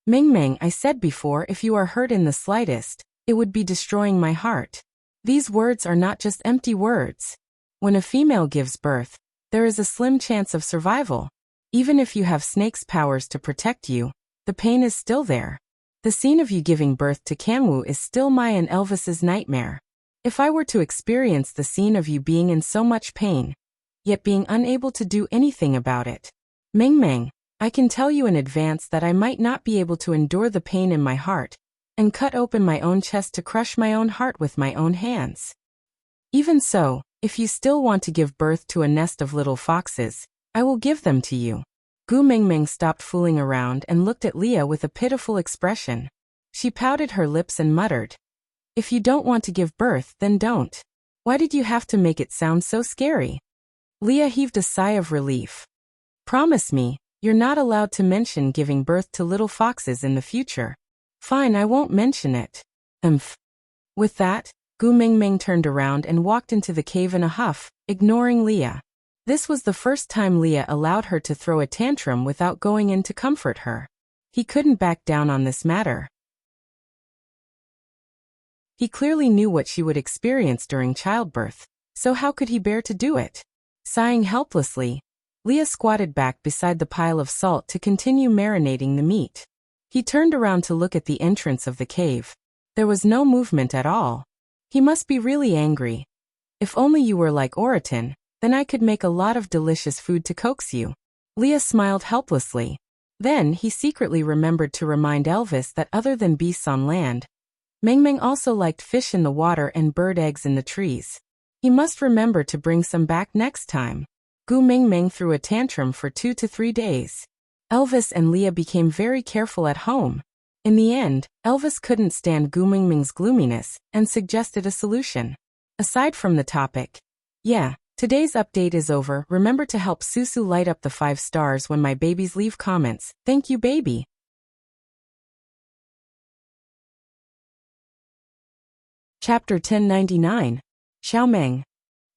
Mengmeng, I said before, if you are hurt in the slightest, it would be destroying my heart. These words are not just empty words. When a female gives birth, there is a slim chance of survival. Even if you have Snake's powers to protect you, the pain is still there. The scene of you giving birth to Kanwu is still my and Elvis's nightmare. If I were to experience the scene of you being in so much pain, yet being unable to do anything about it, Mengmeng, I can tell you in advance that I might not be able to endure the pain in my heart, and cut open my own chest to crush my own heart with my own hands. Even so, if you still want to give birth to a nest of little foxes, I will give them to you. Gu Mengmeng stopped fooling around and looked at Leah with a pitiful expression. She pouted her lips and muttered, if you don't want to give birth, then don't. Why did you have to make it sound so scary? Leah heaved a sigh of relief. Promise me, you're not allowed to mention giving birth to little foxes in the future. Fine, I won't mention it. With that, Gu Mengmeng turned around and walked into the cave in a huff, ignoring Leah. This was the first time Leah allowed her to throw a tantrum without going in to comfort her. He couldn't back down on this matter. He clearly knew what she would experience during childbirth, so how could he bear to do it? Sighing helplessly, Leah squatted back beside the pile of salt to continue marinating the meat. He turned around to look at the entrance of the cave. There was no movement at all. He must be really angry. If only you were like Oratin, then I could make a lot of delicious food to coax you. Leah smiled helplessly. Then he secretly remembered to remind Elvis that other than beasts on land, Mengmeng also liked fish in the water and bird eggs in the trees. He must remember to bring some back next time. Gu Mengmeng threw a tantrum for 2 to 3 days. Elvis and Leah became very careful at home. In the end, Elvis couldn't stand Gu Mengmeng's gloominess and suggested a solution. Aside from the topic, yeah, today's update is over. Remember to help Susu light up the 5 stars when my babies leave comments. Thank you, baby. Chapter 1099. Xiaomeng.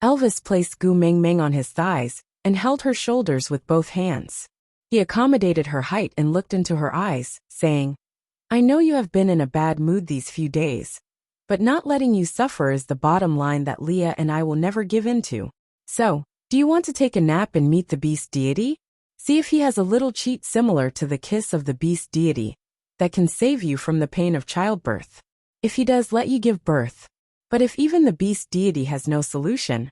Elvis placed Gu Mengmeng on his thighs and held her shoulders with both hands. He accommodated her height and looked into her eyes, saying, I know you have been in a bad mood these few days, but not letting you suffer is the bottom line that Leah and I will never give in to. So, do you want to take a nap and meet the beast deity? See if he has a little cheat similar to the kiss of the beast deity that can save you from the pain of childbirth. If he does let you give birth, But if even the beast deity has no solution,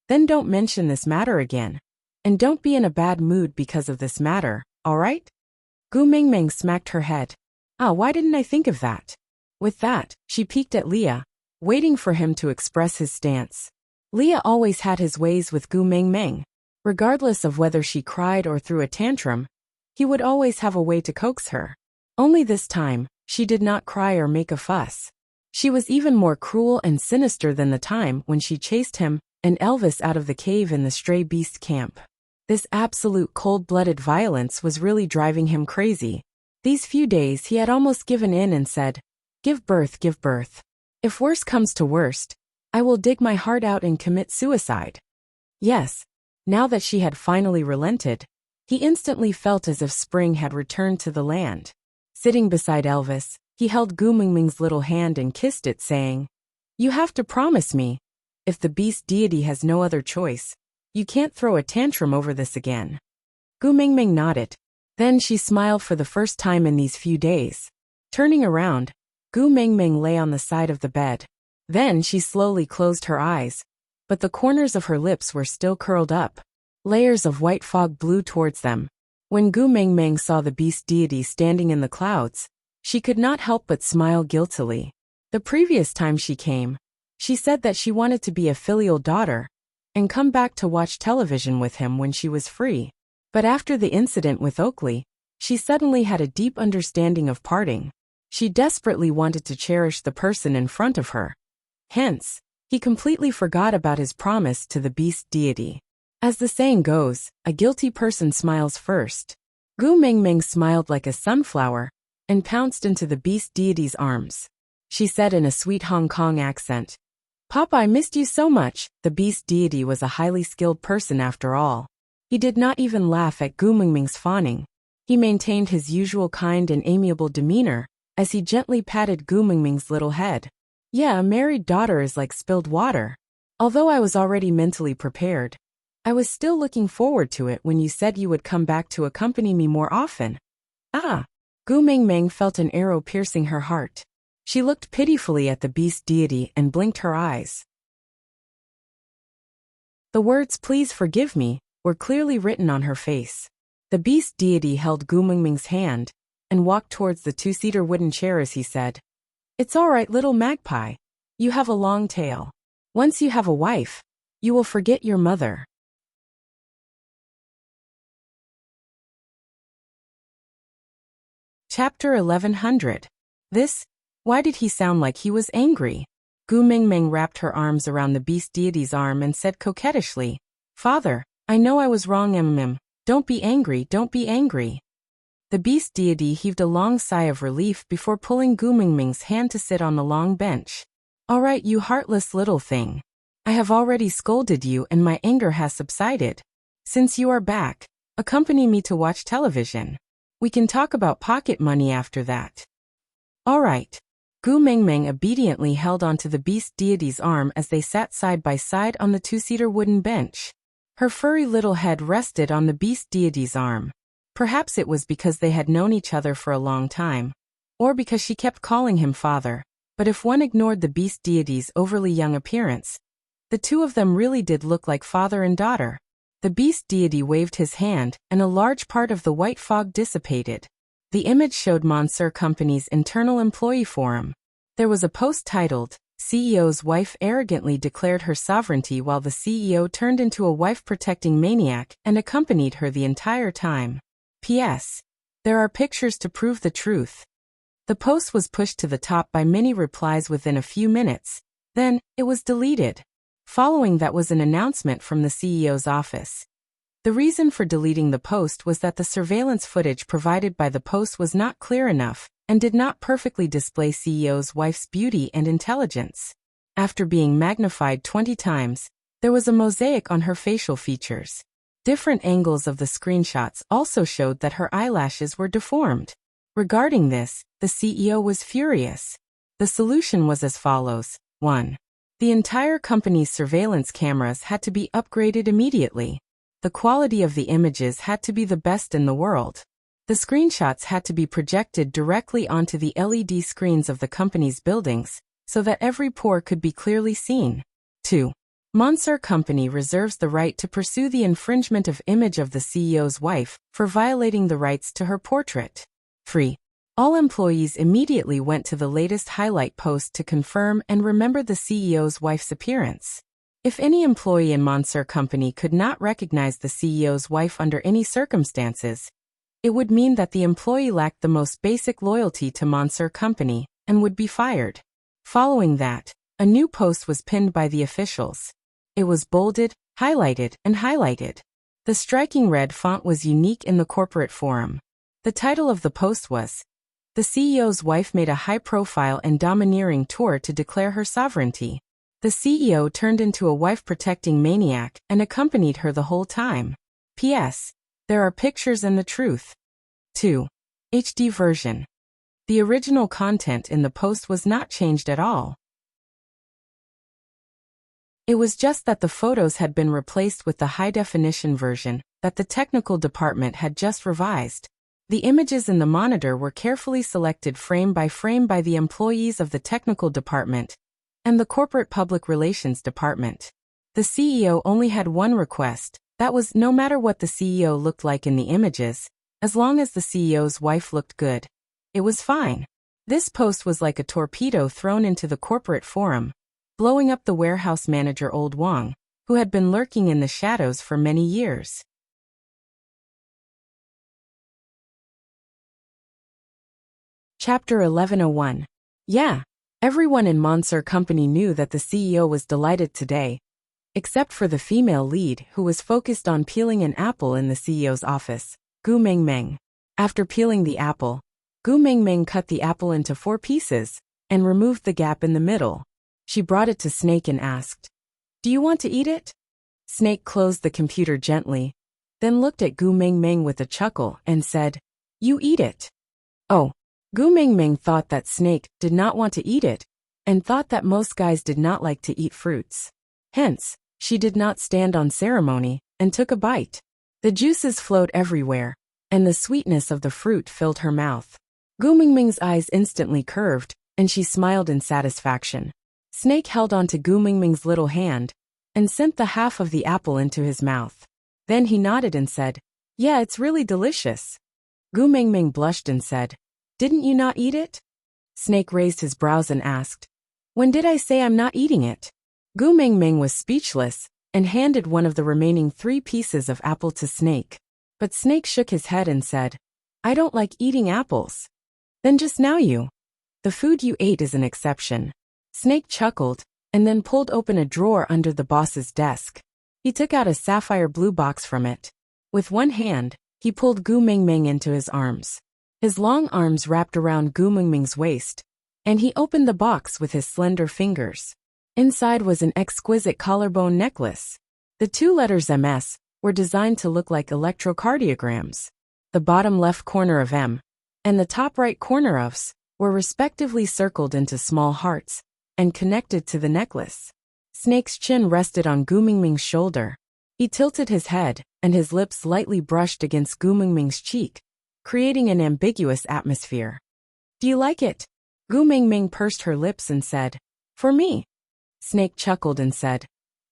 then don't mention this matter again. And don't be in a bad mood because of this matter, alright? Gu Mingming smacked her head. Ah, why didn't I think of that? With that, she peeked at Leah, waiting for him to express his stance. Leah always had his ways with Gu Mingming. Regardless of whether she cried or threw a tantrum, he would always have a way to coax her. Only this time, she did not cry or make a fuss. She was even more cruel and sinister than the time when she chased him and Elvis out of the cave in the stray beast camp. This absolute cold-blooded violence was really driving him crazy. These few days he had almost given in and said, give birth, give birth. If worse comes to worst, I will dig my heart out and commit suicide. Yes, now that she had finally relented, he instantly felt as if spring had returned to the land. Sitting beside Elvis, he held Gu Mingming's little hand and kissed it, saying, you have to promise me, if the beast deity has no other choice, you can't throw a tantrum over this again. Gu Mingming nodded. Then she smiled for the first time in these few days. Turning around, Gu Mingming lay on the side of the bed. Then she slowly closed her eyes, but the corners of her lips were still curled up. Layers of white fog blew towards them. When Gu Mingming saw the beast deity standing in the clouds, she could not help but smile guiltily. The previous time she came, she said that she wanted to be a filial daughter and come back to watch television with him when she was free. But after the incident with Oakley, she suddenly had a deep understanding of parting. She desperately wanted to cherish the person in front of her. Hence, he completely forgot about his promise to the beast deity. As the saying goes, a guilty person smiles first. Gu Mingming smiled like a sunflower and pounced into the beast deity's arms. She said in a sweet Hong Kong accent, Papa, I missed you so much. The beast deity was a highly skilled person after all. He did not even laugh at Gu Mingming's fawning. He maintained his usual kind and amiable demeanor as he gently patted Gu Mingming's little head. Yeah, a married daughter is like spilled water. Although I was already mentally prepared, I was still looking forward to it when you said you would come back to accompany me more often. Ah! Gu Mingming felt an arrow piercing her heart. She looked pitifully at the beast deity and blinked her eyes. The words "please forgive me" were clearly written on her face. The beast deity held Gu Mingming's hand and walked towards the two-seater wooden chair as he said, It's all right, little magpie. You have a long tail. Once you have a wife, you will forget your mother. Chapter 1100. Why did he sound like he was angry? Gu Mingming wrapped her arms around the beast deity's arm and said coquettishly, Father, I know I was wrong. Don't be angry, don't be angry. The beast deity heaved a long sigh of relief before pulling Gu Mingming's hand to sit on the long bench. All right, you heartless little thing. I have already scolded you and my anger has subsided. Since you are back, accompany me to watch television. We can talk about pocket money after that. All right. Gu Mingming obediently held onto the beast deity's arm as they sat side by side on the two-seater wooden bench. Her furry little head rested on the beast deity's arm. Perhaps it was because they had known each other for a long time, or because she kept calling him father, but if one ignored the beast deity's overly young appearance, the two of them really did look like father and daughter. The beast deity waved his hand, and a large part of the white fog dissipated. The image showed Monsieur Company's internal employee forum. There was a post titled, CEO's wife arrogantly declared her sovereignty while the CEO turned into a wife-protecting maniac and accompanied her the entire time. P.S. There are pictures to prove the truth. The post was pushed to the top by many replies within a few minutes. Then, it was deleted. Following that was an announcement from the CEO's office. The reason for deleting the post was that the surveillance footage provided by the post was not clear enough and did not perfectly display CEO's wife's beauty and intelligence. After being magnified 20 times, there was a mosaic on her facial features. Different angles of the screenshots also showed that her eyelashes were deformed. Regarding this, the CEO was furious. The solution was as follows. 1. The entire company's surveillance cameras had to be upgraded immediately. The quality of the images had to be the best in the world. The screenshots had to be projected directly onto the LED screens of the company's buildings, so that every pore could be clearly seen. 2. Monsieur Company reserves the right to pursue the infringement of image of the CEO's wife for violating the rights to her portrait. 3. All employees immediately went to the latest highlight post to confirm and remember the CEO's wife's appearance. If any employee in Monsieur Company could not recognize the CEO's wife under any circumstances, it would mean that the employee lacked the most basic loyalty to Monsieur Company and would be fired. Following that, a new post was pinned by the officials. It was bolded, highlighted, and highlighted. The striking red font was unique in the corporate forum. The title of the post was, "The CEO's wife made a high-profile and domineering tour to declare her sovereignty. The CEO turned into a wife-protecting maniac and accompanied her the whole time. P.S. There are pictures and the truth." 2. HD version. The original content in the post was not changed at all. It was just that the photos had been replaced with the high-definition version that the technical department had just revised. The images in the monitor were carefully selected frame by the employees of the technical department and the corporate public relations department. The CEO only had one request, that was no matter what the CEO looked like in the images, as long as the CEO's wife looked good, it was fine. This post was like a torpedo thrown into the corporate forum, blowing up the warehouse manager Old Wang, who had been lurking in the shadows for many years. Chapter 1101. Yeah, everyone in Monsieur Company knew that the CEO was delighted today, except for the female lead who was focused on peeling an apple in the CEO's office, Gu Mengmeng. After peeling the apple, Gu Mengmeng cut the apple into 4 pieces and removed the gap in the middle. She brought it to Snake and asked, "Do you want to eat it?" Snake closed the computer gently, then looked at Gu Mengmeng with a chuckle and said, "You eat it." Oh, Gu Mengmeng thought that Snake did not want to eat it, and thought that most guys did not like to eat fruits. Hence, she did not stand on ceremony and took a bite. The juices flowed everywhere, and the sweetness of the fruit filled her mouth. Gu Mengmeng's eyes instantly curved, and she smiled in satisfaction. Snake held onto Gu Mengmeng's little hand and sent the half of the apple into his mouth. Then he nodded and said, "Yeah, it's really delicious." Gu Mengmeng blushed and said, "Didn't you not eat it?" Snake raised his brows and asked, "When did I say I'm not eating it?" Gu Mengmeng was speechless and handed one of the remaining 3 pieces of apple to Snake. But Snake shook his head and said, "I don't like eating apples." "Then just now the food you ate is an exception." Snake chuckled and then pulled open a drawer under the boss's desk. He took out a sapphire blue box from it. With one hand, he pulled Gu Mengmeng into his arms. His long arms wrapped around Gu Mengmeng's waist, and he opened the box with his slender fingers. Inside was an exquisite collarbone necklace. The 2 letters MS were designed to look like electrocardiograms. The bottom left corner of M and the top right corner of S were respectively circled into small hearts and connected to the necklace. Snake's chin rested on Gu Mengmeng's shoulder. He tilted his head, and his lips lightly brushed against Gu Mengmeng's cheek, creating an ambiguous atmosphere. "Do you like it?" Gu Mengmeng pursed her lips and said, "For me." Snake chuckled and said,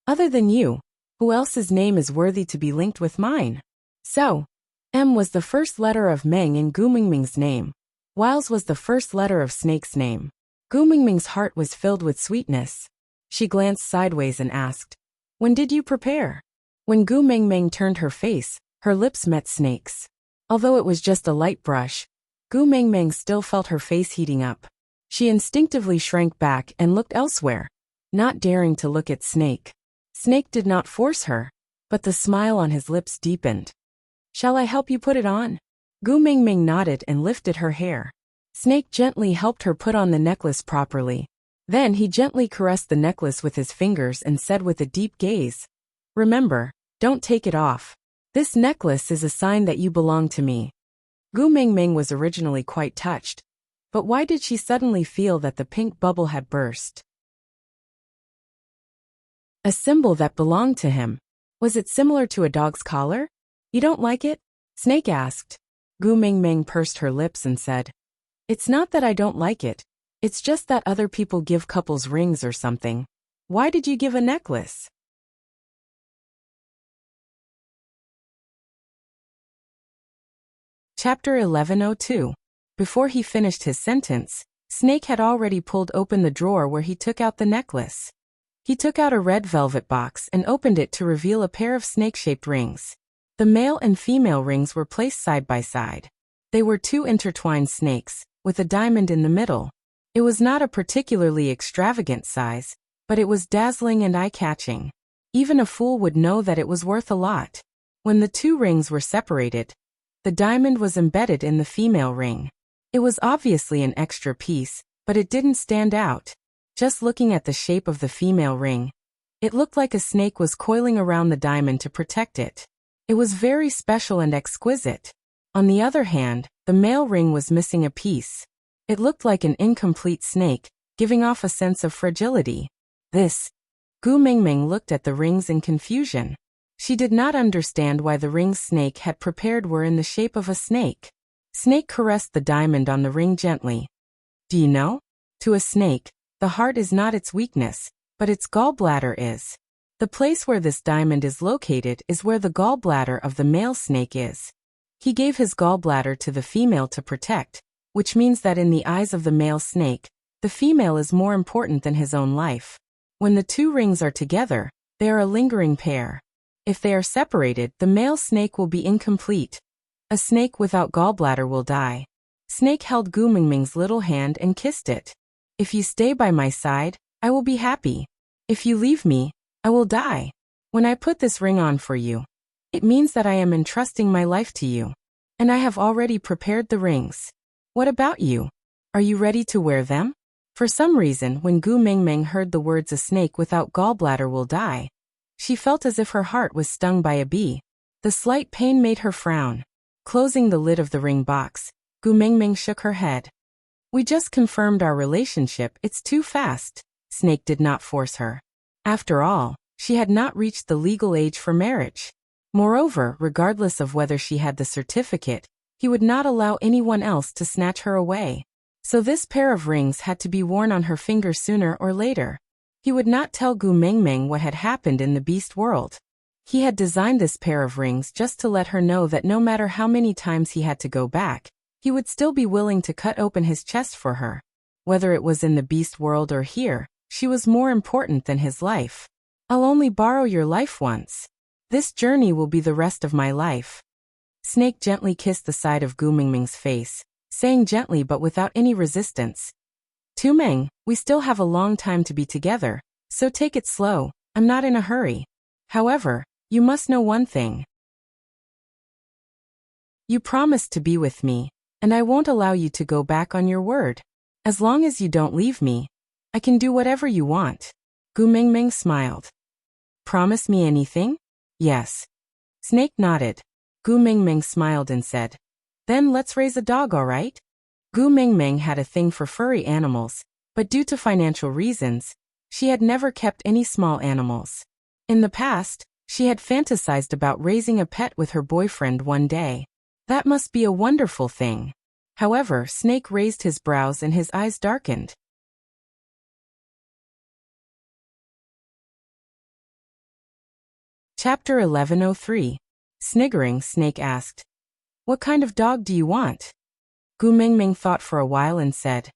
"Other than you, who else's name is worthy to be linked with mine?" So, M was the first letter of Meng in Gu Mengmeng's name, whiles was the first letter of Snake's name. Gu Mengmeng's heart was filled with sweetness. She glanced sideways and asked, "When did you prepare?" When Gu Mengmeng turned her face, her lips met Snake's. Although it was just a light brush, Gu Mengmeng still felt her face heating up. She instinctively shrank back and looked elsewhere, not daring to look at Snake. Snake did not force her, but the smile on his lips deepened. "Shall I help you put it on?" Gu Mengmeng nodded and lifted her hair. Snake gently helped her put on the necklace properly. Then he gently caressed the necklace with his fingers and said with a deep gaze, "Remember, don't take it off. This necklace is a sign that you belong to me." Gu Mengmeng was originally quite touched, but why did she suddenly feel that the pink bubble had burst? A symbol that belonged to him. Was it similar to a dog's collar? "You don't like it?" Snake asked. Gu Mengmeng pursed her lips and said, "It's not that I don't like it, It's just that other people give couples rings or something. Why did you give a necklace? Chapter 11:02. Before he finished his sentence, Snake had already pulled open the drawer where he took out the necklace. He took out a red velvet box and opened it to reveal a pair of snake-shaped rings. The male and female rings were placed side by side. They were two intertwined snakes, with a diamond in the middle. It was not a particularly extravagant size, but it was dazzling and eye-catching. Even a fool would know that it was worth a lot. When the two rings were separated, the diamond was embedded in the female ring. It was obviously an extra piece, but it didn't stand out. Just looking at the shape of the female ring, it looked like a snake was coiling around the diamond to protect it. It was very special and exquisite. On the other hand, the male ring was missing a piece. It looked like an incomplete snake, giving off a sense of fragility. Gu Mingming looked at the rings in confusion. She did not understand why the rings Snake had prepared were in the shape of a snake. Snake caressed the diamond on the ring gently. Do you know? To a snake, the heart is not its weakness, but its gallbladder is. The place where this diamond is located is where the gallbladder of the male snake is. He gave his gallbladder to the female to protect, which means that in the eyes of the male snake, the female is more important than his own life. When the two rings are together, they are a lingering pair. If they are separated, the male snake will be incomplete. A snake without gallbladder will die. Snake held Gu Mingming's little hand and kissed it. If you stay by my side, I will be happy. If you leave me, I will die. When I put this ring on for you, it means that I am entrusting my life to you. And I have already prepared the rings. What about you? Are you ready to wear them? For some reason, when Gu Mingming heard the words a snake without gallbladder will die, she felt as if her heart was stung by a bee. The slight pain made her frown. Closing the lid of the ring box, Gu Mingming shook her head. We just confirmed our relationship, it's too fast. Snake did not force her. After all, she had not reached the legal age for marriage. Moreover, regardless of whether she had the certificate, he would not allow anyone else to snatch her away. So this pair of rings had to be worn on her finger sooner or later. He would not tell Gu Mingming what had happened in the beast world. He had designed this pair of rings just to let her know that no matter how many times he had to go back, he would still be willing to cut open his chest for her. Whether it was in the beast world or here, she was more important than his life. I'll only borrow your life once. This journey will be the rest of my life. Snake gently kissed the side of Gu Mingming's face, saying gently but without any resistance, Tu Meng, we still have a long time to be together, so take it slow, I'm not in a hurry. However, you must know one thing. You promised to be with me, and I won't allow you to go back on your word. As long as you don't leave me, I can do whatever you want. Gu Mingming smiled. Promise me anything? Yes. Snake nodded. Gu Mingming smiled and said, Then let's raise a dog, all right? Gu Mingming had a thing for furry animals, but due to financial reasons, she had never kept any small animals. In the past, she had fantasized about raising a pet with her boyfriend one day. That must be a wonderful thing. However, Snake raised his brows and his eyes darkened. Chapter 11:03. Sniggering, Snake asked, What kind of dog do you want? Gu Mingming thought for a while and said,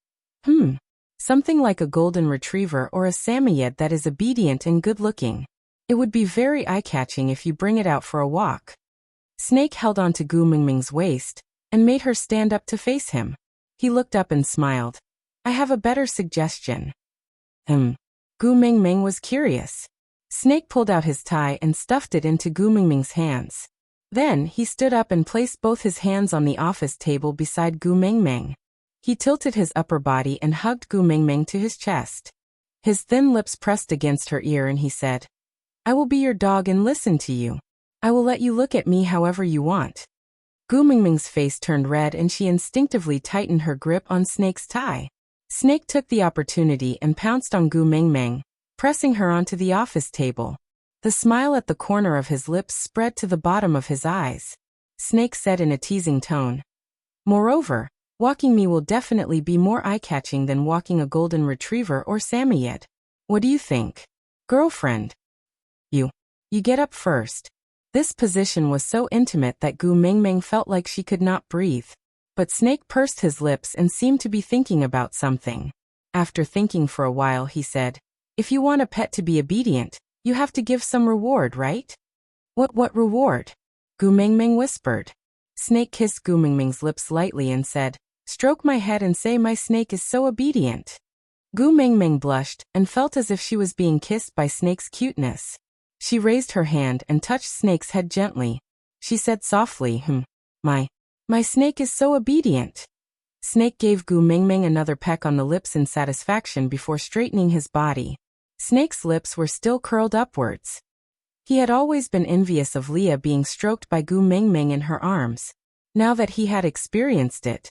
Something like a golden retriever or a Samoyed that is obedient and good-looking. It would be very eye-catching if you bring it out for a walk. Snake held on to Gu Mingming's waist and made her stand up to face him. He looked up and smiled. I have a better suggestion. Gu Mingming was curious. Snake pulled out his tie and stuffed it into Gu Mingming's hands. Then, he stood up and placed both his hands on the office table beside Gu Mingming. He tilted his upper body and hugged Gu Mingming to his chest. His thin lips pressed against her ear and he said, I will be your dog and listen to you. I will let you look at me however you want. Gu Mingming's face turned red and she instinctively tightened her grip on Snake's tie. Snake took the opportunity and pounced on Gu Mingming, pressing her onto the office table. The smile at the corner of his lips spread to the bottom of his eyes. Snake said in a teasing tone, Moreover, Walking me will definitely be more eye-catching than walking a golden retriever or Samoyed. What do you think? Girlfriend. You get up first. This position was so intimate that Gu Mingming felt like she could not breathe. But Snake pursed his lips and seemed to be thinking about something. After thinking for a while, he said, "If you want a pet to be obedient, you have to give some reward, right?" What reward? Gu Mingming whispered. Snake kissed Gu Mingming's lips lightly and said, "Stroke my head and say my snake is so obedient." Gu Mingming blushed and felt as if she was being kissed by Snake's cuteness. She raised her hand and touched Snake's head gently. She said softly, My snake is so obedient." Snake gave Gu Mingming another peck on the lips in satisfaction before straightening his body. Snake's lips were still curled upwards. He had always been envious of Leah being stroked by Gu Mingming in her arms. Now that he had experienced it,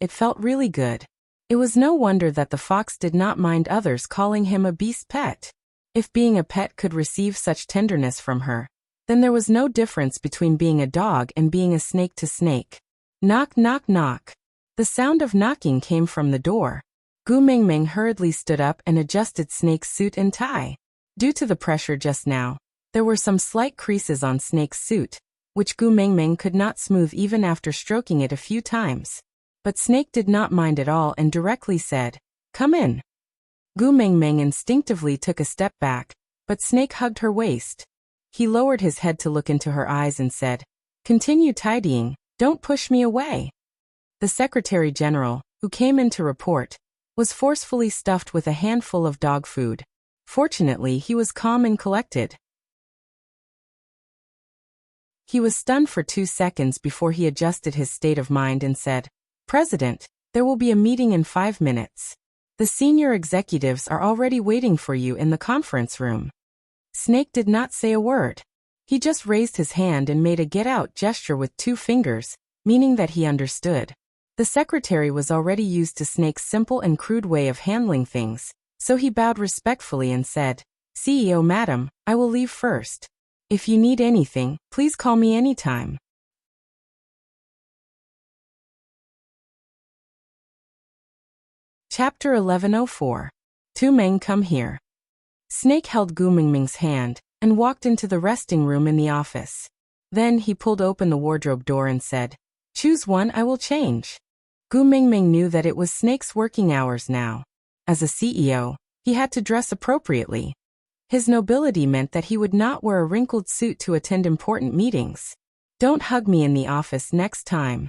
it felt really good. It was no wonder that the fox did not mind others calling him a beast pet. If being a pet could receive such tenderness from her, then there was no difference between being a dog and being a snake to Snake. Knock, knock, knock. The sound of knocking came from the door. Gu Mingming hurriedly stood up and adjusted Snake's suit and tie. Due to the pressure just now, there were some slight creases on Snake's suit, which Gu Mingming could not smooth even after stroking it a few times. But Snake did not mind at all and directly said, "Come in." Gu Mingming instinctively took a step back, but Snake hugged her waist. He lowered his head to look into her eyes and said, "Continue tidying, don't push me away." The Secretary General, who came in to report, was forcefully stuffed with a handful of dog food. Fortunately, he was calm and collected. He was stunned for 2 seconds before he adjusted his state of mind and said, "President, there will be a meeting in 5 minutes. The senior executives are already waiting for you in the conference room." Snake did not say a word. He just raised his hand and made a get-out gesture with 2 fingers, meaning that he understood. The secretary was already used to Snake's simple and crude way of handling things, so he bowed respectfully and said, "CEO Madam, I will leave first. If you need anything, please call me anytime." Chapter 1104. Tu Meng, come here. Snake held Gu Mingming's hand and walked into the resting room in the office. Then he pulled open the wardrobe door and said, "Choose one, I will change." Gu Mingming knew that it was Snake's working hours now. As a CEO, he had to dress appropriately. His nobility meant that he would not wear a wrinkled suit to attend important meetings. "Don't hug me in the office next time."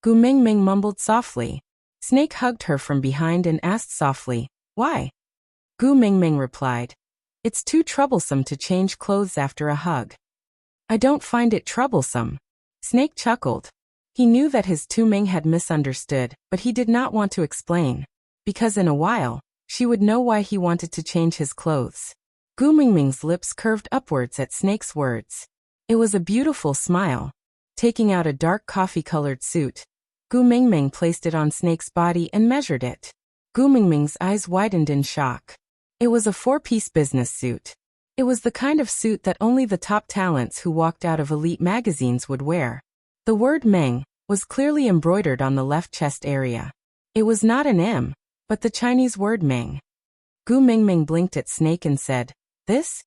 Gu Mingming mumbled softly. Snake hugged her from behind and asked softly, "Why?" Gu Mingming replied, "It's too troublesome to change clothes after a hug." "I don't find it troublesome." Snake chuckled. He knew that his Tu Ming had misunderstood, but he did not want to explain, because in a while, she would know why he wanted to change his clothes. Gu Mingming's lips curved upwards at Snake's words. It was a beautiful smile. Taking out a dark coffee-colored suit, Gu Mingming placed it on Snake's body and measured it. Gu Mingming's eyes widened in shock. It was a 4-piece business suit. It was the kind of suit that only the top talents who walked out of elite magazines would wear. The word Meng was clearly embroidered on the left chest area. It was not an M, but the Chinese word Meng. Gu Mingming blinked at Snake and said, "This?"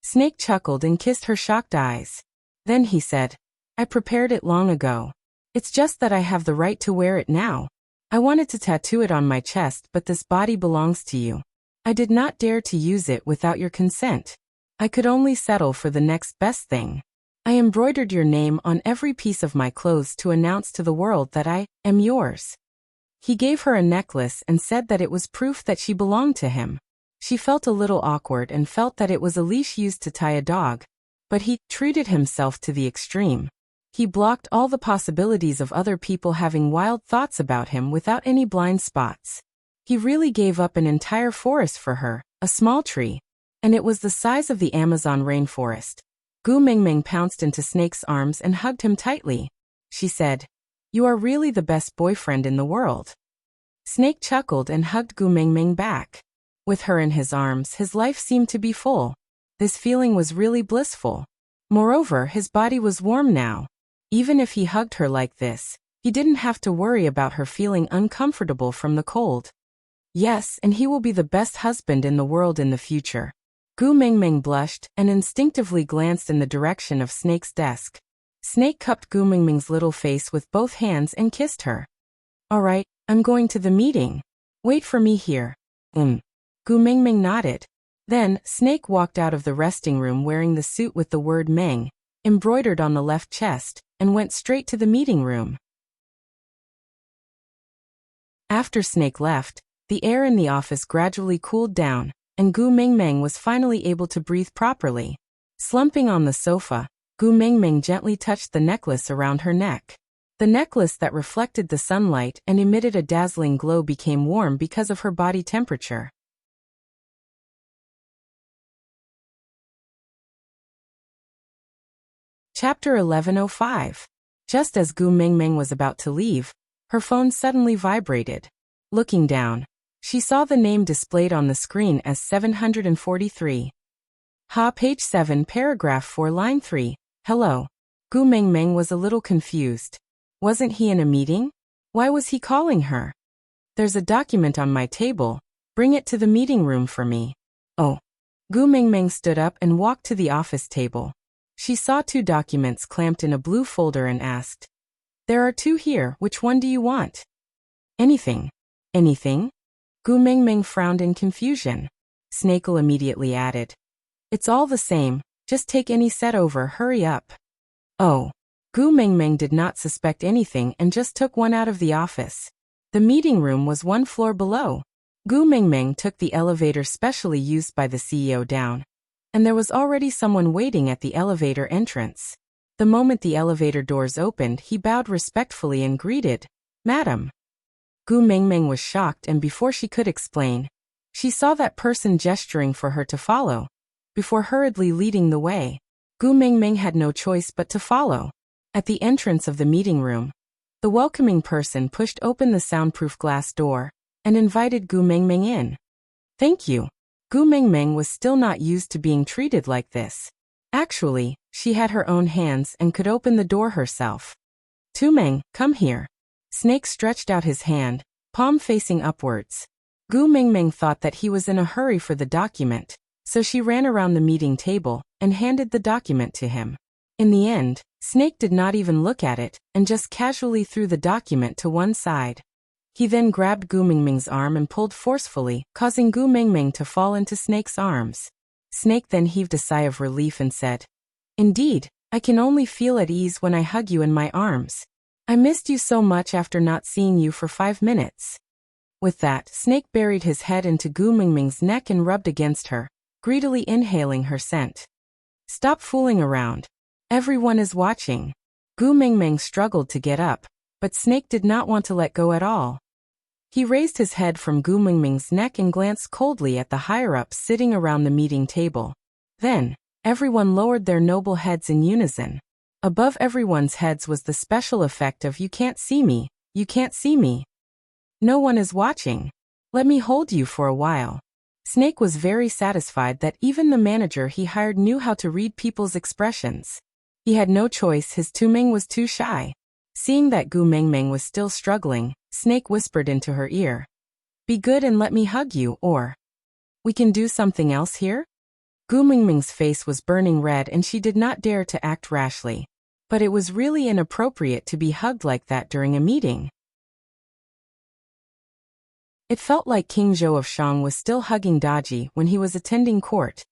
Snake chuckled and kissed her shocked eyes. Then he said, "I prepared it long ago. It's just that I have the right to wear it now. I wanted to tattoo it on my chest, but this body belongs to you. I did not dare to use it without your consent. I could only settle for the next best thing. I embroidered your name on every piece of my clothes to announce to the world that I am yours." He gave her a necklace and said that it was proof that she belonged to him. She felt a little awkward and felt that it was a leash used to tie a dog, but he treated himself to the extreme. He blocked all the possibilities of other people having wild thoughts about him without any blind spots. He really gave up an entire forest for her, a small tree, and it was the size of the Amazon rainforest. Gu Mingming pounced into Snake's arms and hugged him tightly. She said, "You are really the best boyfriend in the world." Snake chuckled and hugged Gu Mingming back. With her in his arms, his life seemed to be full. This feeling was really blissful. Moreover, his body was warm now. Even if he hugged her like this, He didn't have to worry about her feeling uncomfortable from the cold. Yes, and he will be the best husband in the world in the future. Gu Mingming blushed and instinctively glanced in the direction of Snake's desk. Snake cupped Gu Mingming's little face with both hands and kissed her. All right, I'm going to the meeting. Wait for me here. Gu Mingming nodded. Then, Snake walked out of the resting room wearing the suit with the word Meng embroidered on the left chest, and went straight to the meeting room. After Snake left, the air in the office gradually cooled down, and Gu Mingming was finally able to breathe properly. Slumping on the sofa, Gu Mingming gently touched the necklace around her neck. The necklace that reflected the sunlight and emitted a dazzling glow became warm because of her body temperature. Chapter 1105. Just as Gu Mingming was about to leave, her phone suddenly vibrated. Looking down, she saw the name displayed on the screen as 743. Page 7, paragraph 4, line 3. Hello. Gu Mingming was a little confused. Wasn't he in a meeting? Why was he calling her? There's a document on my table. Bring it to the meeting room for me. Oh. Gu Mingming stood up and walked to the office table. She saw 2 documents clamped in a blue folder and asked, There are 2 here, which one do you want? Anything. Anything? Gu Mingming frowned in confusion. Snakel immediately added, It's all the same, just take any set over, hurry up. Oh. Gu Mingming did not suspect anything and just took one out of the office. The meeting room was 1 floor below. Gu Mingming took the elevator specially used by the CEO down, and there was already someone waiting at the elevator entrance. The moment the elevator doors opened, he bowed respectfully and greeted, Madam. Gu Mingming was shocked, and before she could explain, she saw that person gesturing for her to follow. Before hurriedly leading the way, Gu Mingming had no choice but to follow. At the entrance of the meeting room, the welcoming person pushed open the soundproof glass door and invited Gu Mingming in. Thank you. Gu Mingming was still not used to being treated like this. Actually, she had her own hands and could open the door herself. Tu Meng, come here. Snake stretched out his hand, palm facing upwards. Gu Mingming thought that he was in a hurry for the document, so she ran around the meeting table and handed the document to him. In the end, Snake did not even look at it and just casually threw the document to one side. He then grabbed Gu Mingming's arm and pulled forcefully, causing Gu Mingming to fall into Snake's arms. Snake then heaved a sigh of relief and said, Indeed, I can only feel at ease when I hug you in my arms. I missed you so much after not seeing you for 5 minutes. With that, Snake buried his head into Gu Mingming's neck and rubbed against her, greedily inhaling her scent. Stop fooling around. Everyone is watching. Gu Mingming struggled to get up, but Snake did not want to let go at all. He raised his head from Gu Mingming's neck and glanced coldly at the higher-ups sitting around the meeting table. Then, everyone lowered their noble heads in unison. Above everyone's heads was the special effect of You can't see me, you can't see me. No one is watching. Let me hold you for a while. Snake was very satisfied that even the manager he hired knew how to read people's expressions. He had no choice, his Tu Ming was too shy. Seeing that Gu Mingming was still struggling, Snake whispered into her ear, Be good and let me hug you, or we can do something else here? Gu Mingming's face was burning red and she did not dare to act rashly. But it was really inappropriate to be hugged like that during a meeting. It felt like King Zhou of Shang was still hugging Daji when he was attending court.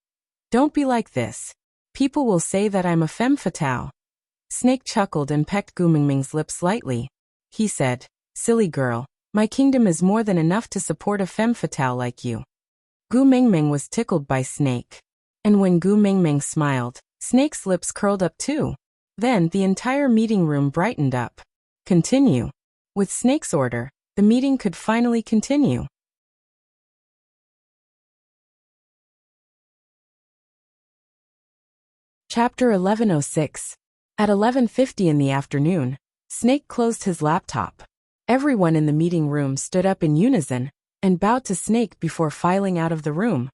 Don't be like this. People will say that I'm a femme fatale. Snake chuckled and pecked Gu Mingming's lips lightly. He said, Silly girl, my kingdom is more than enough to support a femme fatale like you. Gu Mingming was tickled by Snake. And when Gu Mingming smiled, Snake's lips curled up too. Then the entire meeting room brightened up. Continue. With Snake's order, the meeting could finally continue. Chapter 1106. At 11:50 in the afternoon, Snake closed his laptop. Everyone in the meeting room stood up in unison and bowed to Snake before filing out of the room,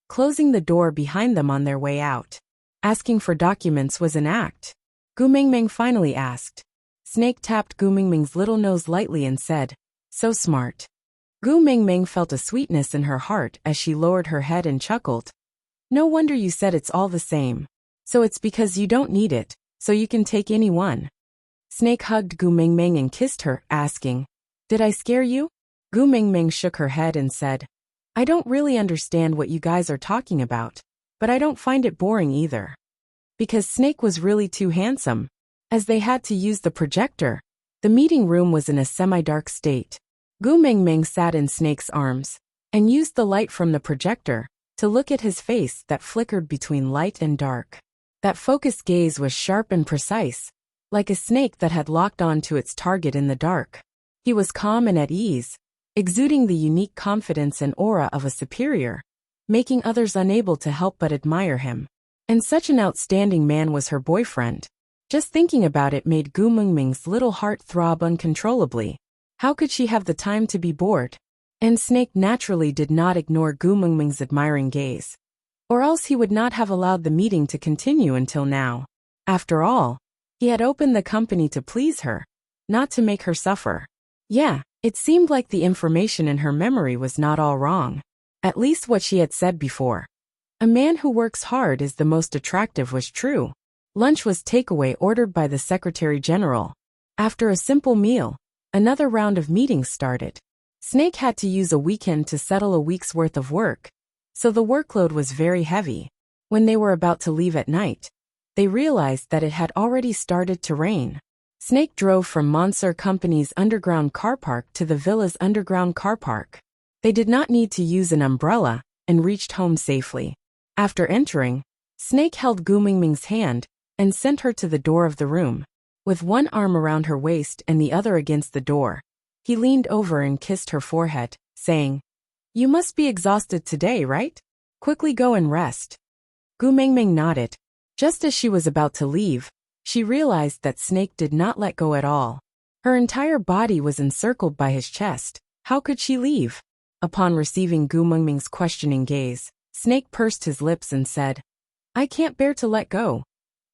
closing the door behind them on their way out. Asking for documents was an act. Gu Mingming finally asked, Snake tapped Gu Mingming's little nose lightly and said, "So smart." Gu Mingming felt a sweetness in her heart as she lowered her head and chuckled. "No wonder you said it's all the same. So it's because you don't need it, so you can take anyone." Snake hugged Gu Mingming and kissed her, asking, "Did I scare you?" Gu Mingming shook her head and said, "I don't really understand what you guys are talking about, but I don't find it boring either." Because Snake was really too handsome. As they had to use the projector, the meeting room was in a semi-dark state. Gu Mingming sat in Snake's arms and used the light from the projector to look at his face that flickered between light and dark. That focused gaze was sharp and precise, like a snake that had locked on to its target in the dark. He was calm and at ease, exuding the unique confidence and aura of a superior, making others unable to help but admire him. And such an outstanding man was her boyfriend. Just thinking about it made Gu Mingming's little heart throb uncontrollably. How could she have the time to be bored? And Snake naturally did not ignore Gu Mingming's admiring gaze. Or else he would not have allowed the meeting to continue until now. After all, he had opened the company to please her, not to make her suffer. Yeah, it seemed like the information in her memory was not all wrong. At least what she had said before. A man who works hard is the most attractive was true. Lunch was takeaway ordered by the Secretary General. After a simple meal, another round of meetings started. Snake had to use a weekend to settle a week's worth of work, so the workload was very heavy. When they were about to leave at night, they realized that it had already started to rain. Snake drove from Monster Company's underground car park to the villa's underground car park. They did not need to use an umbrella and reached home safely. After entering, Snake held Gu Mingming's hand and sent her to the door of the room. With one arm around her waist and the other against the door, he leaned over and kissed her forehead, saying, "You must be exhausted today, right? Quickly go and rest." Gu Mingming nodded. Just as she was about to leave, she realized that Snake did not let go at all. Her entire body was encircled by his chest. How could she leave? Upon receiving Gu Mingming's questioning gaze, Snake pursed his lips and said, "I can't bear to let go.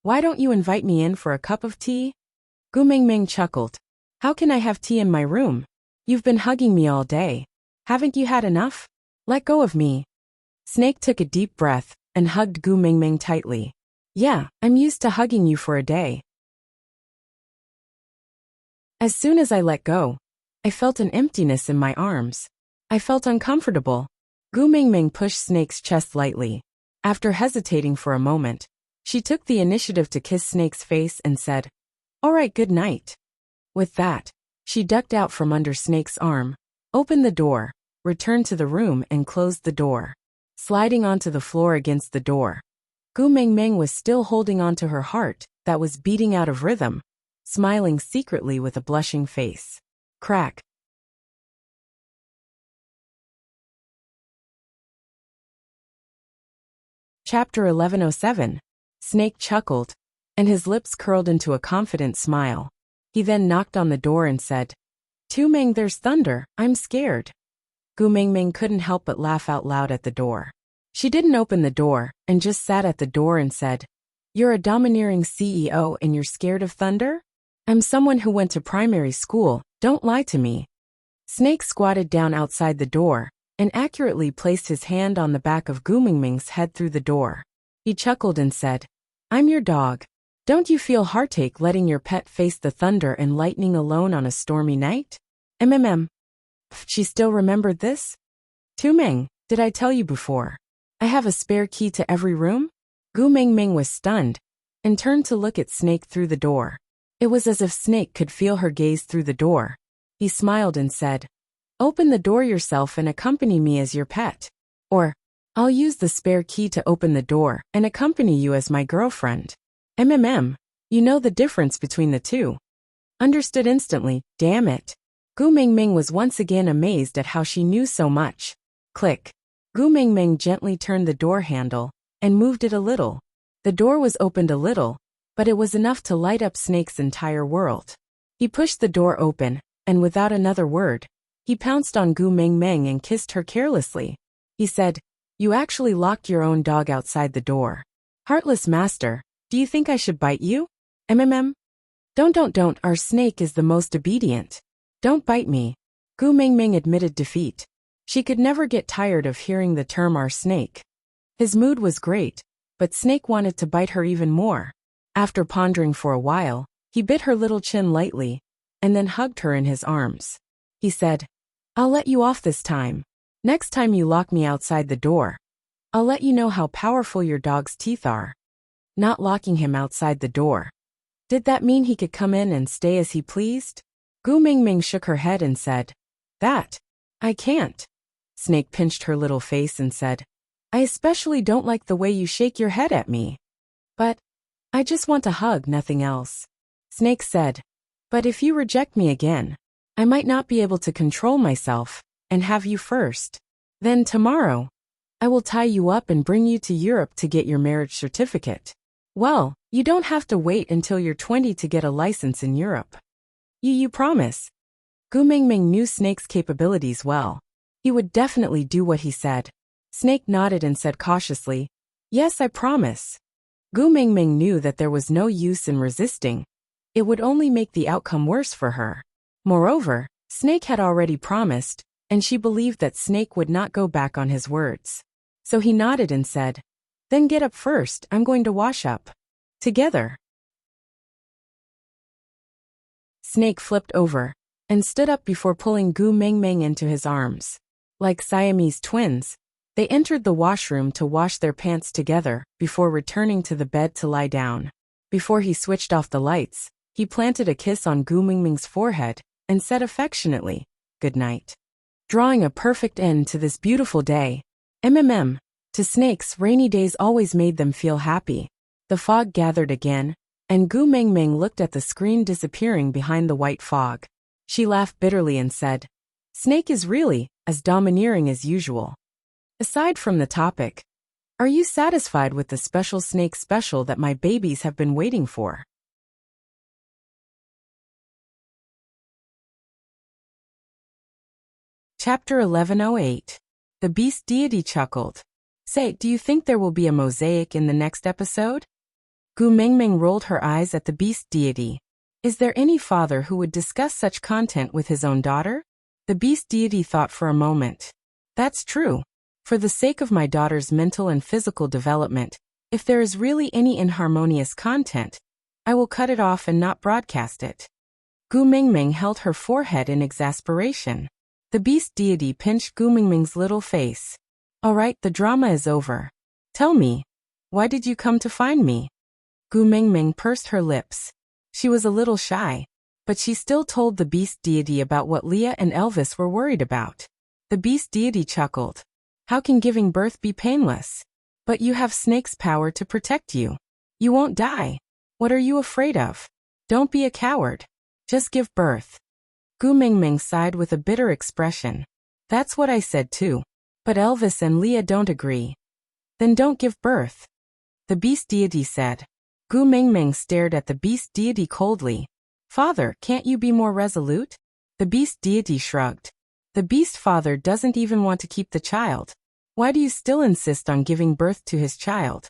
Why don't you invite me in for a cup of tea?" Gu Mingming chuckled. "How can I have tea in my room? You've been hugging me all day. Haven't you had enough? Let go of me." Snake took a deep breath and hugged Gu Mingming tightly. "Yeah, I'm used to hugging you for a day." As soon as I let go, I felt an emptiness in my arms. I felt uncomfortable. Gu Mingming pushed Snake's chest lightly. After hesitating for a moment, she took the initiative to kiss Snake's face and said, "All right, good night." With that, she ducked out from under Snake's arm, opened the door, returned to the room and closed the door. Sliding onto the floor against the door, Gu Mingming was still holding onto her heart that was beating out of rhythm, smiling secretly with a blushing face. Crack. Chapter 1107. Snake chuckled, and his lips curled into a confident smile. He then knocked on the door and said, "Tu Ming, there's thunder, I'm scared." Gu Mingming couldn't help but laugh out loud at the door. She didn't open the door, and just sat at the door and said, "You're a domineering CEO and you're scared of thunder? I'm someone who went to primary school, don't lie to me." Snake squatted down outside the door, and accurately placed his hand on the back of Gu Mingming's head through the door. He chuckled and said, "I'm your dog. Don't you feel heartache letting your pet face the thunder and lightning alone on a stormy night?" She still remembered this? "Tu Ming, did I tell you before? I have a spare key to every room?" Gu Mingming was stunned, and turned to look at Snake through the door. It was as if Snake could feel her gaze through the door. He smiled and said, "Open the door yourself and accompany me as your pet. Or, I'll use the spare key to open the door and accompany you as my girlfriend. You know the difference between the two." Understood instantly, damn it. Gu Mingming was once again amazed at how she knew so much. Click. Gu Mingming gently turned the door handle and moved it a little. The door was opened a little, but it was enough to light up Snake's entire world. He pushed the door open, and without another word, he pounced on Gu Mingming and kissed her carelessly. He said, "You actually locked your own dog outside the door. Heartless master, do you think I should bite you?" Don't, our snake is the most obedient. Don't bite me. Gu Mingming admitted defeat. She could never get tired of hearing the term our snake. His mood was great, but Snake wanted to bite her even more. After pondering for a while, he bit her little chin lightly, and then hugged her in his arms. He said, I'll let you off this time. Next time you lock me outside the door, I'll let you know how powerful your dog's teeth are. Not locking him outside the door. Did that mean he could come in and stay as he pleased? Gu Mingming shook her head and said, That, I can't. Snake pinched her little face and said, I especially don't like the way you shake your head at me. But I just want a hug, nothing else. Snake said, But if you reject me again, I might not be able to control myself and have you first. Then tomorrow, I will tie you up and bring you to Europe to get your marriage certificate. Well, you don't have to wait until you're 20 to get a license in Europe. You promise? Gu Mingming knew Snake's capabilities well. He would definitely do what he said. Snake nodded and said cautiously, Yes, I promise. Gu Mingming knew that there was no use in resisting. It would only make the outcome worse for her. Moreover, Snake had already promised, and she believed that Snake would not go back on his words. So he nodded and said, Then get up first, I'm going to wash up. Together. Snake flipped over and stood up before pulling Gu Mingming into his arms. Like Siamese twins, they entered the washroom to wash their pants together before returning to the bed to lie down. Before he switched off the lights, he planted a kiss on Gu Mingming's forehead and said affectionately, Good night. Drawing a perfect end to this beautiful day. To snakes, rainy days always made them feel happy. The fog gathered again, and Gu Mingming looked at the screen disappearing behind the white fog. She laughed bitterly and said, Snake is really as domineering as usual. Aside from the topic, are you satisfied with the special snake special that my babies have been waiting for? Chapter 1108. The Beast Deity chuckled. Say, do you think there will be a mosaic in the next episode? Gu Mingming rolled her eyes at the Beast Deity. Is there any father who would discuss such content with his own daughter? The Beast Deity thought for a moment. That's true. For the sake of my daughter's mental and physical development, if there is really any inharmonious content, I will cut it off and not broadcast it. Gu Mingming held her forehead in exasperation. The Beast Deity pinched Gu Mingming's little face. All right, the drama is over. Tell me, why did you come to find me? Gu Mingming pursed her lips. She was a little shy, but she still told the Beast Deity about what Leah and Elvis were worried about. The Beast Deity chuckled. How can giving birth be painless? But you have Snake's power to protect you. You won't die. What are you afraid of? Don't be a coward. Just give birth. Gu Mingming sighed with a bitter expression. That's what I said too. But Elvis and Leah don't agree. Then don't give birth. The Beast Deity said. Gu Mingming stared at the Beast Deity coldly. Father, can't you be more resolute? The Beast Deity shrugged. The Beast Father doesn't even want to keep the child. Why do you still insist on giving birth to his child?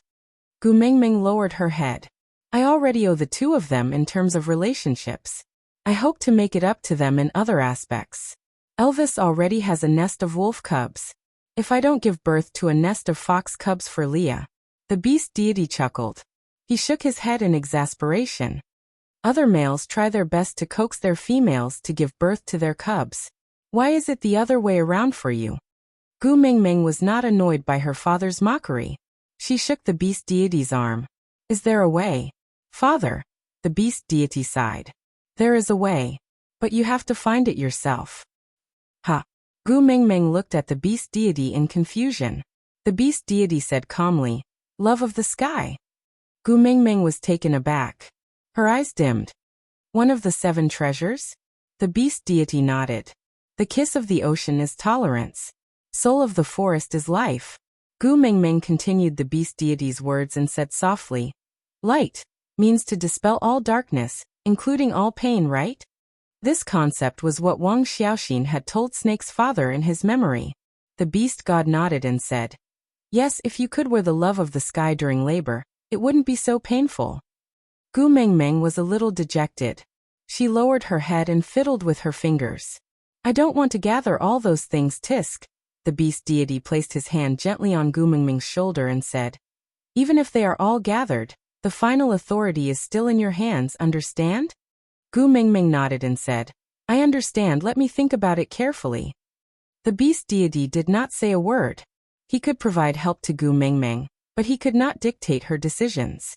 Gu Mingming lowered her head. I already owe the two of them in terms of relationships. I hope to make it up to them in other aspects. Elvis already has a nest of wolf cubs. If I don't give birth to a nest of fox cubs for Leah. The Beast Deity chuckled. He shook his head in exasperation. Other males try their best to coax their females to give birth to their cubs. Why is it the other way around for you? Gu Mingming was not annoyed by her father's mockery. She shook the Beast Deity's arm. Is there a way? Father, the Beast Deity sighed. There is a way, but you have to find it yourself. Ha! Gu Mingming looked at the Beast Deity in confusion. The Beast Deity said calmly, Love of the sky. Gu Mingming was taken aback. Her eyes dimmed. One of the 7 treasures? The Beast Deity nodded. The kiss of the ocean is tolerance. Soul of the forest is life. Gu Mingming continued the Beast Deity's words and said softly, Light means to dispel all darkness, including all pain, right? This concept was what Wang Xiaoxin had told Snake's father in his memory. The beast god nodded and said, Yes, if you could wear the love of the sky during labor, it wouldn't be so painful. Gu Mengmeng was a little dejected. She lowered her head and fiddled with her fingers. I don't want to gather all those things, Tisk. The beast deity placed his hand gently on Gu Mengmeng's shoulder and said, even if they are all gathered, the final authority is still in your hands, understand? Gu Mengmeng nodded and said, I understand, let me think about it carefully. The beast deity did not say a word. He could provide help to Gu Mengmeng, but he could not dictate her decisions.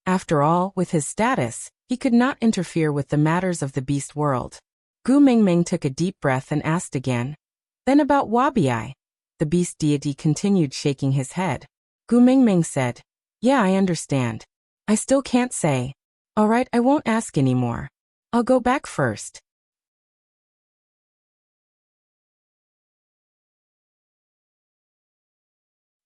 After all, with his status, he could not interfere with the matters of the beast world. Gu Mengmeng took a deep breath and asked again, then about Wabi? The beast deity continued shaking his head. Gu Mengmeng said, yeah, I understand. I still can't say. All right, I won't ask anymore. I'll go back first.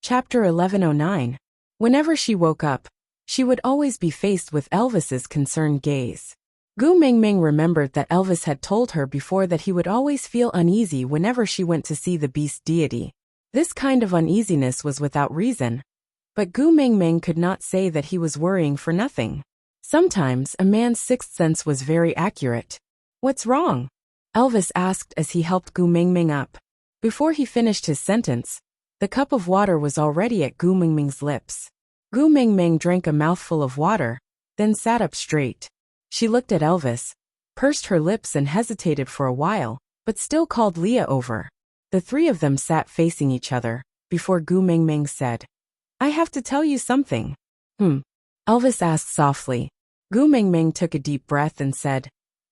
Chapter 1109. Whenever she woke up, she would always be faced with Elvis's concerned gaze. Gu Mengmeng remembered that Elvis had told her before that he would always feel uneasy whenever she went to see the beast deity. This kind of uneasiness was without reason, but Gu Mengmeng could not say that he was worrying for nothing. Sometimes a man's sixth sense was very accurate. What's wrong? Elvis asked as he helped Gu Mengmeng up. Before he finished his sentence, the cup of water was already at Gu Mengmeng's lips. Gu Mengmeng drank a mouthful of water, then sat up straight. She looked at Elvis, pursed her lips and hesitated for a while, but still called Leah over. The three of them sat facing each other, before Gu Mengmeng said, I have to tell you something. Elvis asked softly. Gu Mengmeng took a deep breath and said,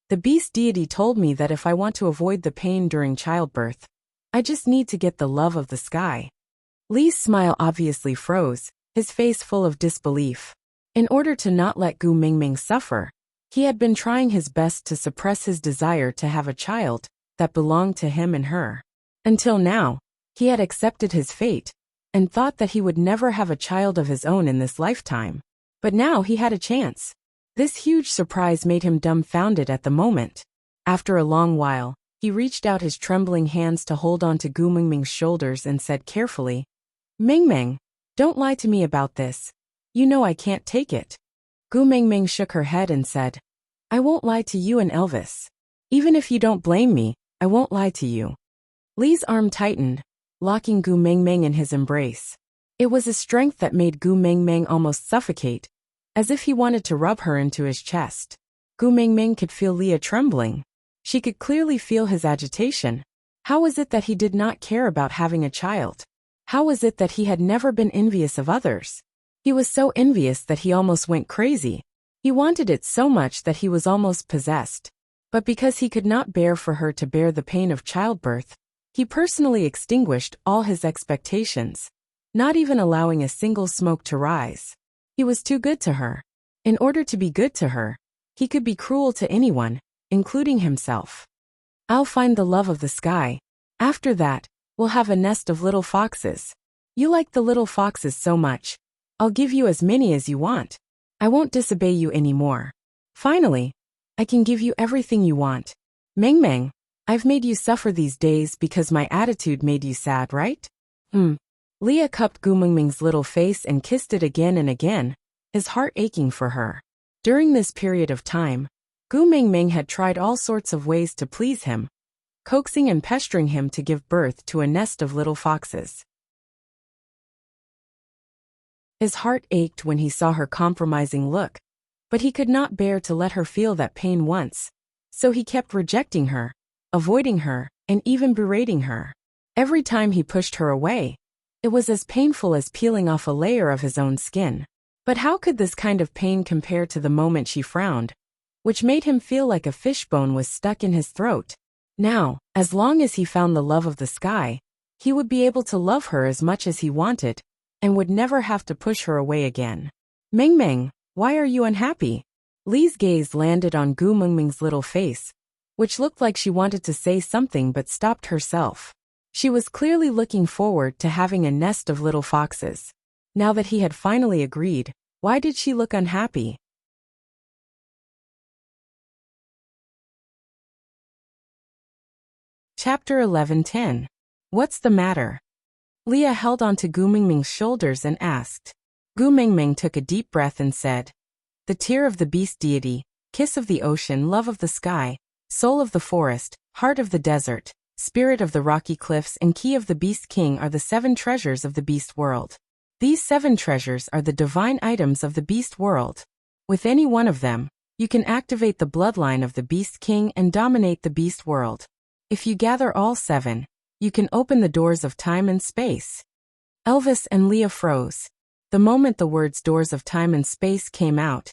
the beast deity told me that if I want to avoid the pain during childbirth, I just need to get the love of the sky. Lee's smile obviously froze, his face full of disbelief. In order to not let Gu Mengmeng suffer, he had been trying his best to suppress his desire to have a child that belonged to him and her. Until now, he had accepted his fate and thought that he would never have a child of his own in this lifetime. But now he had a chance. This huge surprise made him dumbfounded at the moment. After a long while, he reached out his trembling hands to hold on to Gu Mengmeng's shoulders and said carefully, Mengmeng, don't lie to me about this. You know I can't take it. Gu Mengmeng shook her head and said, I won't lie to you and Elvis. Even if you don't blame me, I won't lie to you. Lee's arm tightened, locking Gu Mengmeng in his embrace. It was a strength that made Gu Mengmeng almost suffocate, as if he wanted to rub her into his chest. Gu Mengmeng could feel Leah trembling. She could clearly feel his agitation. How was it that he did not care about having a child? How was it that he had never been envious of others? He was so envious that he almost went crazy. He wanted it so much that he was almost possessed. But because he could not bear for her to bear the pain of childbirth, he personally extinguished all his expectations, not even allowing a single smoke to rise. He was too good to her. In order to be good to her, he could be cruel to anyone, including himself. I'll find the love of the sky. After that, we'll have a nest of little foxes. You like the little foxes so much. I'll give you as many as you want. I won't disobey you anymore. Finally, I can give you everything you want. Mengmeng, I've made you suffer these days because my attitude made you sad, right? Leah cupped Gu Mengmeng's little face and kissed it again and again, his heart aching for her. During this period of time, Gu Mengmeng had tried all sorts of ways to please him, coaxing and pestering him to give birth to a nest of little foxes. His heart ached when he saw her compromising look, but he could not bear to let her feel that pain once, so he kept rejecting her, avoiding her, and even berating her. Every time he pushed her away, it was as painful as peeling off a layer of his own skin. But how could this kind of pain compare to the moment she frowned, which made him feel like a fishbone was stuck in his throat? Now, as long as he found the love of the sky, he would be able to love her as much as he wanted, and would never have to push her away again. Mengmeng, why are you unhappy? Lee's gaze landed on Gu Mengmeng's little face, which looked like she wanted to say something but stopped herself. She was clearly looking forward to having a nest of little foxes. Now that he had finally agreed, why did she look unhappy? Chapter 11:10. What's the matter? Leah held onto Gu Mengmeng's shoulders and asked, Gu Mingming took a deep breath and said, "The tear of the beast deity, kiss of the ocean, love of the sky, soul of the forest, heart of the desert, spirit of the rocky cliffs and key of the beast king are the 7 treasures of the beast world. These 7 treasures are the divine items of the beast world. With any one of them, you can activate the bloodline of the beast king and dominate the beast world. If you gather all 7, you can open the doors of time and space." Elvis and Leah froze. The moment the words doors of time and space came out,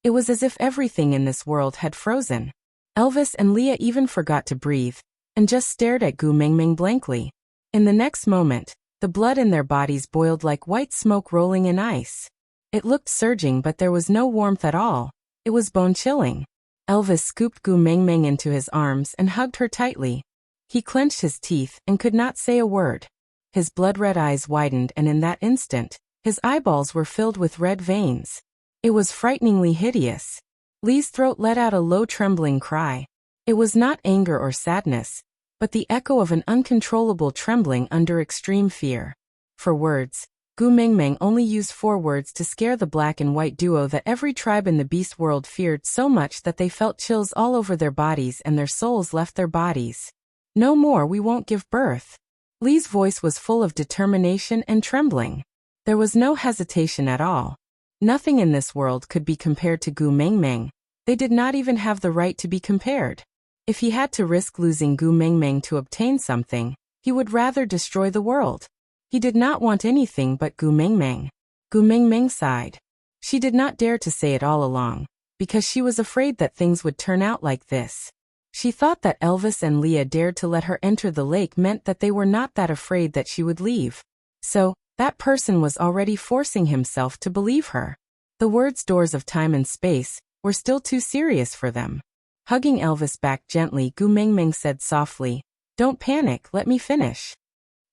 it was as if everything in this world had frozen. Elvis and Leah even forgot to breathe, and just stared at Gu Mingming blankly. In the next moment, the blood in their bodies boiled like white smoke rolling in ice. It looked surging, but there was no warmth at all. It was bone-chilling. Elvis scooped Gu Mingming into his arms and hugged her tightly. He clenched his teeth and could not say a word. His blood-red eyes widened, and in that instant, his eyeballs were filled with red veins. It was frighteningly hideous. Lee's throat let out a low trembling cry. It was not anger or sadness, but the echo of an uncontrollable trembling under extreme fear. For words, Gu Mingming only used 4 words to scare the black and white duo that every tribe in the beast world feared so much that they felt chills all over their bodies and their souls left their bodies. "No more, we won't give birth." Lee's voice was full of determination and trembling. There was no hesitation at all. Nothing in this world could be compared to Gu Mingming. They did not even have the right to be compared. If he had to risk losing Gu Mingming to obtain something, he would rather destroy the world. He did not want anything but Gu Mingming. Gu Mingming sighed. She did not dare to say it all along, because she was afraid that things would turn out like this. She thought that Elvis and Leah dared to let her enter the lake meant that they were not that afraid that she would leave. So, that person was already forcing himself to believe her. The words doors of time and space were still too serious for them. Hugging Elvis back gently, Gu Mingming said softly, "Don't panic, let me finish."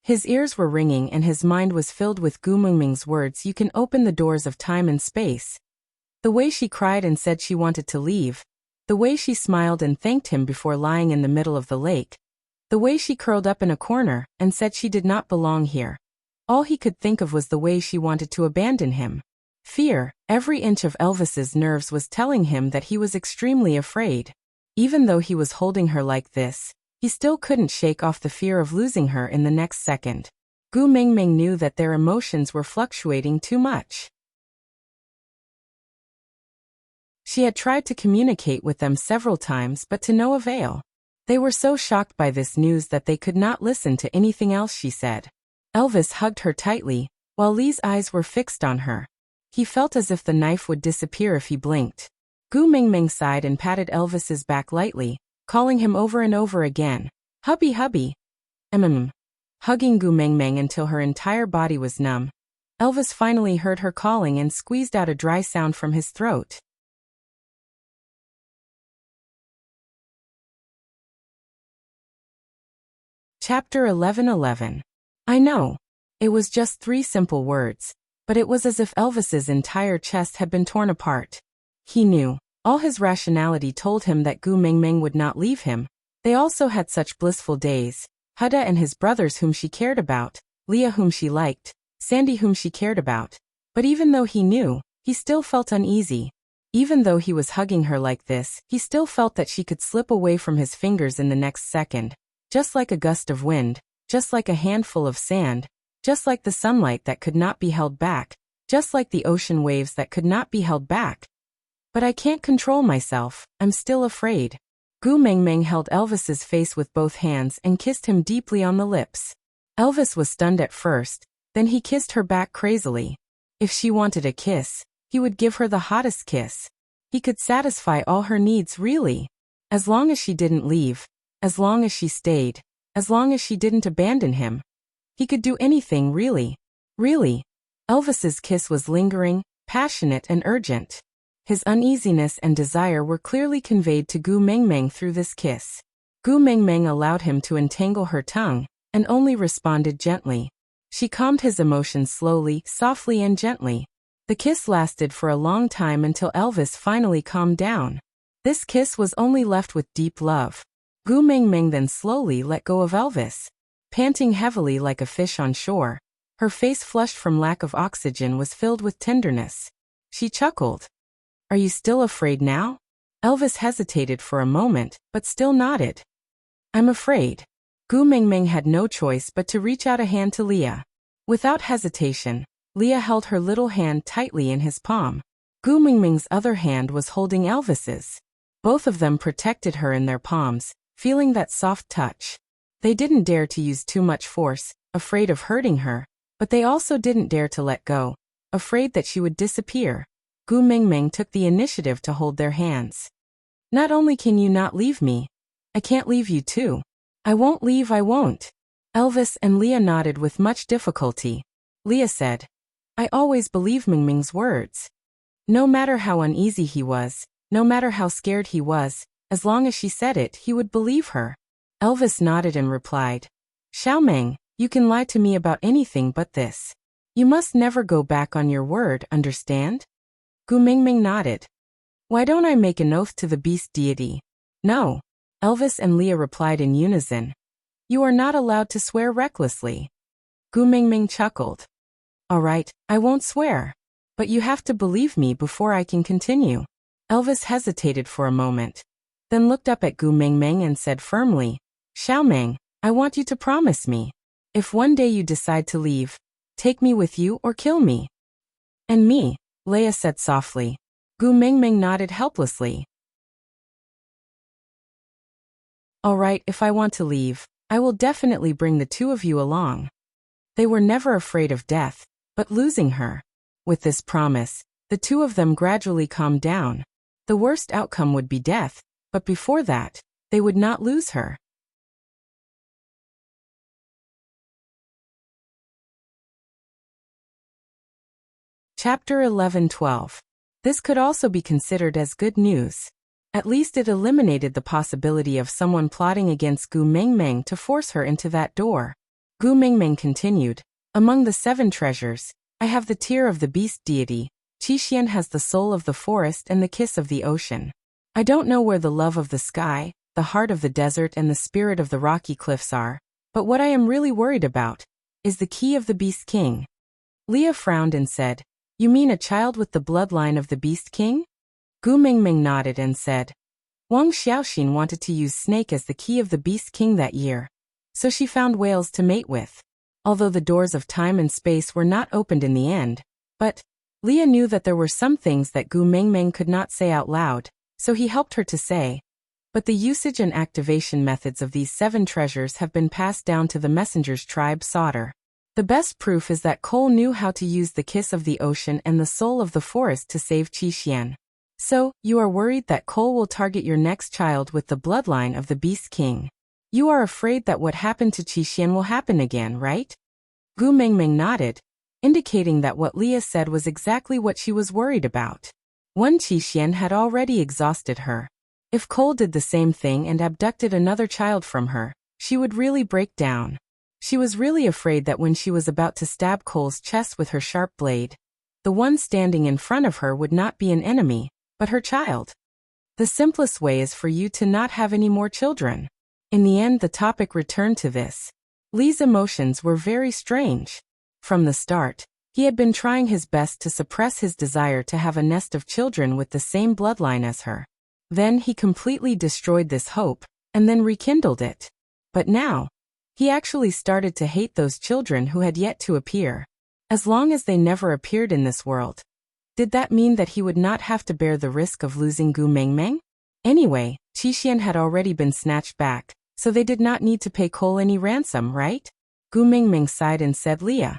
His ears were ringing and his mind was filled with Gu Mingming's words, "You can open the doors of time and space." The way she cried and said she wanted to leave, the way she smiled and thanked him before lying in the middle of the lake, the way she curled up in a corner and said she did not belong here. All he could think of was the way she wanted to abandon him. Fear, every inch of Elvis's nerves was telling him that he was extremely afraid. Even though he was holding her like this, he still couldn't shake off the fear of losing her in the next second. Gu Mingming knew that their emotions were fluctuating too much. She had tried to communicate with them several times, but to no avail. They were so shocked by this news that they could not listen to anything else she said. Elvis hugged her tightly, while Lee's eyes were fixed on her. He felt as if the knife would disappear if he blinked. Gu Mingming sighed and patted Elvis's back lightly, calling him over and over again, "Hubby, hubby." Hugging Gu Mingming until her entire body was numb. Elvis finally heard her calling and squeezed out a dry sound from his throat. Chapter 11:11. I know. It was just 3 simple words, but it was as if Elvis's entire chest had been torn apart. He knew. All his rationality told him that Gu Mingming would not leave him. They also had such blissful days. Huda and his brothers whom she cared about, Leah whom she liked, Sandy whom she cared about. But even though he knew, he still felt uneasy. Even though he was hugging her like this, he still felt that she could slip away from his fingers in the next second. Just like a gust of wind, just like a handful of sand, just like the sunlight that could not be held back, just like the ocean waves that could not be held back. But I can't control myself, I'm still afraid. Gu Mingming held Elvis's face with both hands and kissed him deeply on the lips. Elvis was stunned at first, then he kissed her back crazily. If she wanted a kiss, he would give her the hottest kiss. He could satisfy all her needs, really. As long as she didn't leave, as long as she stayed, as long as she didn't abandon him. He could do anything, really. Really. Elvis's kiss was lingering, passionate and urgent. His uneasiness and desire were clearly conveyed to Gu Mingming through this kiss. Gu Mingming allowed him to entangle her tongue, and only responded gently. She calmed his emotions slowly, softly and gently. The kiss lasted for a long time until Elvis finally calmed down. This kiss was only left with deep love. Gu Mingming then slowly let go of Elvis. Panting heavily like a fish on shore, Her face, flushed from lack of oxygen, was filled with tenderness. She chuckled. Are you still afraid now? Elvis hesitated for a moment, but still nodded. I'm afraid. Gu Mingming had no choice but to reach out a hand to Leah. Without hesitation, Leah held her little hand tightly in his palm. Gu Mingming's other hand was holding Elvis's. Both of them protected her in their palms, feeling that soft touch. They didn't dare to use too much force, afraid of hurting her, but they also didn't dare to let go, afraid that she would disappear. Gu Mingming took the initiative to hold their hands. Not only can you not leave me, I can't leave you too. I won't leave, I won't. Elvis and Leah nodded with much difficulty. Leah said, I always believe Mingming's words. No matter how uneasy he was, no matter how scared he was, as long as she said it, he would believe her. Elvis nodded and replied, Xiaomeng, you can lie to me about anything but this. You must never go back on your word, understand? Gu Mingming nodded. Why don't I make an oath to the beast deity? No. Elvis and Leah replied in unison. You are not allowed to swear recklessly. Gu Mingming chuckled. All right, I won't swear. But you have to believe me before I can continue. Elvis hesitated for a moment, then looked up at Gu Mingming and said firmly, Xiaomeng, I want you to promise me. If one day you decide to leave, take me with you or kill me. And me, Leah said softly. Gu Mingming nodded helplessly. All right, if I want to leave, I will definitely bring the two of you along. They were never afraid of death, but losing her. With this promise, the two of them gradually calmed down. The worst outcome would be death, but before that, they would not lose her. Chapter 11-12. This could also be considered as good news. At least it eliminated the possibility of someone plotting against Gu Mingming to force her into that door. Gu Mingming continued, Among the 7 treasures, I have the tear of the beast deity, Qixuan has the soul of the forest and the kiss of the ocean. I don't know where the love of the sky, the heart of the desert and the spirit of the rocky cliffs are, but what I am really worried about is the key of the Beast King. Leah frowned and said, You mean a child with the bloodline of the Beast King? Gu Mingming nodded and said, Wang Xiaoxin wanted to use Snake as the key of the Beast King that year, so she found whales to mate with. Although the doors of time and space were not opened in the end, but Leah knew that there were some things that Gu Mingming could not say out loud, so he helped her to say. But the usage and activation methods of these 7 treasures have been passed down to the messenger's tribe Sauter. The best proof is that Cole knew how to use the kiss of the ocean and the soul of the forest to save Qixuan. So, you are worried that Cole will target your next child with the bloodline of the Beast King. You are afraid that what happened to Qixuan will happen again, right? Gu Mingming nodded, indicating that what Leah said was exactly what she was worried about. One Qixuan had already exhausted her. If Cole did the same thing and abducted another child from her, she would really break down. She was really afraid that when she was about to stab Cole's chest with her sharp blade, the one standing in front of her would not be an enemy, but her child. The simplest way is for you to not have any more children. In the end, the topic returned to this. Lee's emotions were very strange. From the start, he had been trying his best to suppress his desire to have a nest of children with the same bloodline as her. Then he completely destroyed this hope, and then rekindled it. But now, he actually started to hate those children who had yet to appear. As long as they never appeared in this world. Did that mean that he would not have to bear the risk of losing Gu Mingming? Anyway, Qixuan had already been snatched back, so they did not need to pay Cole any ransom, right? Gu Mingming sighed and said Leah.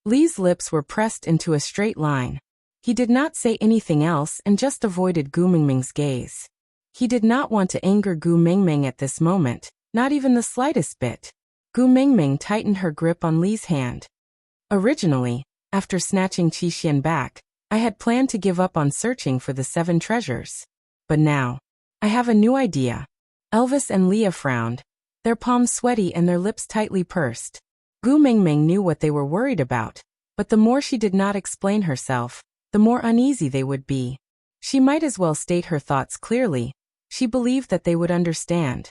Lee's lips were pressed into a straight line. He did not say anything else and just avoided Gu Mingming's gaze. He did not want to anger Gu Mingming at this moment, not even the slightest bit. Gu Mingming tightened her grip on Lee's hand. Originally, after snatching Qixuan back, I had planned to give up on searching for the 7 treasures. But now, I have a new idea. Elvis and Leah frowned, their palms sweaty and their lips tightly pursed. Gu Mingming knew what they were worried about, but the more she did not explain herself, the more uneasy they would be. She might as well state her thoughts clearly. She believed that they would understand.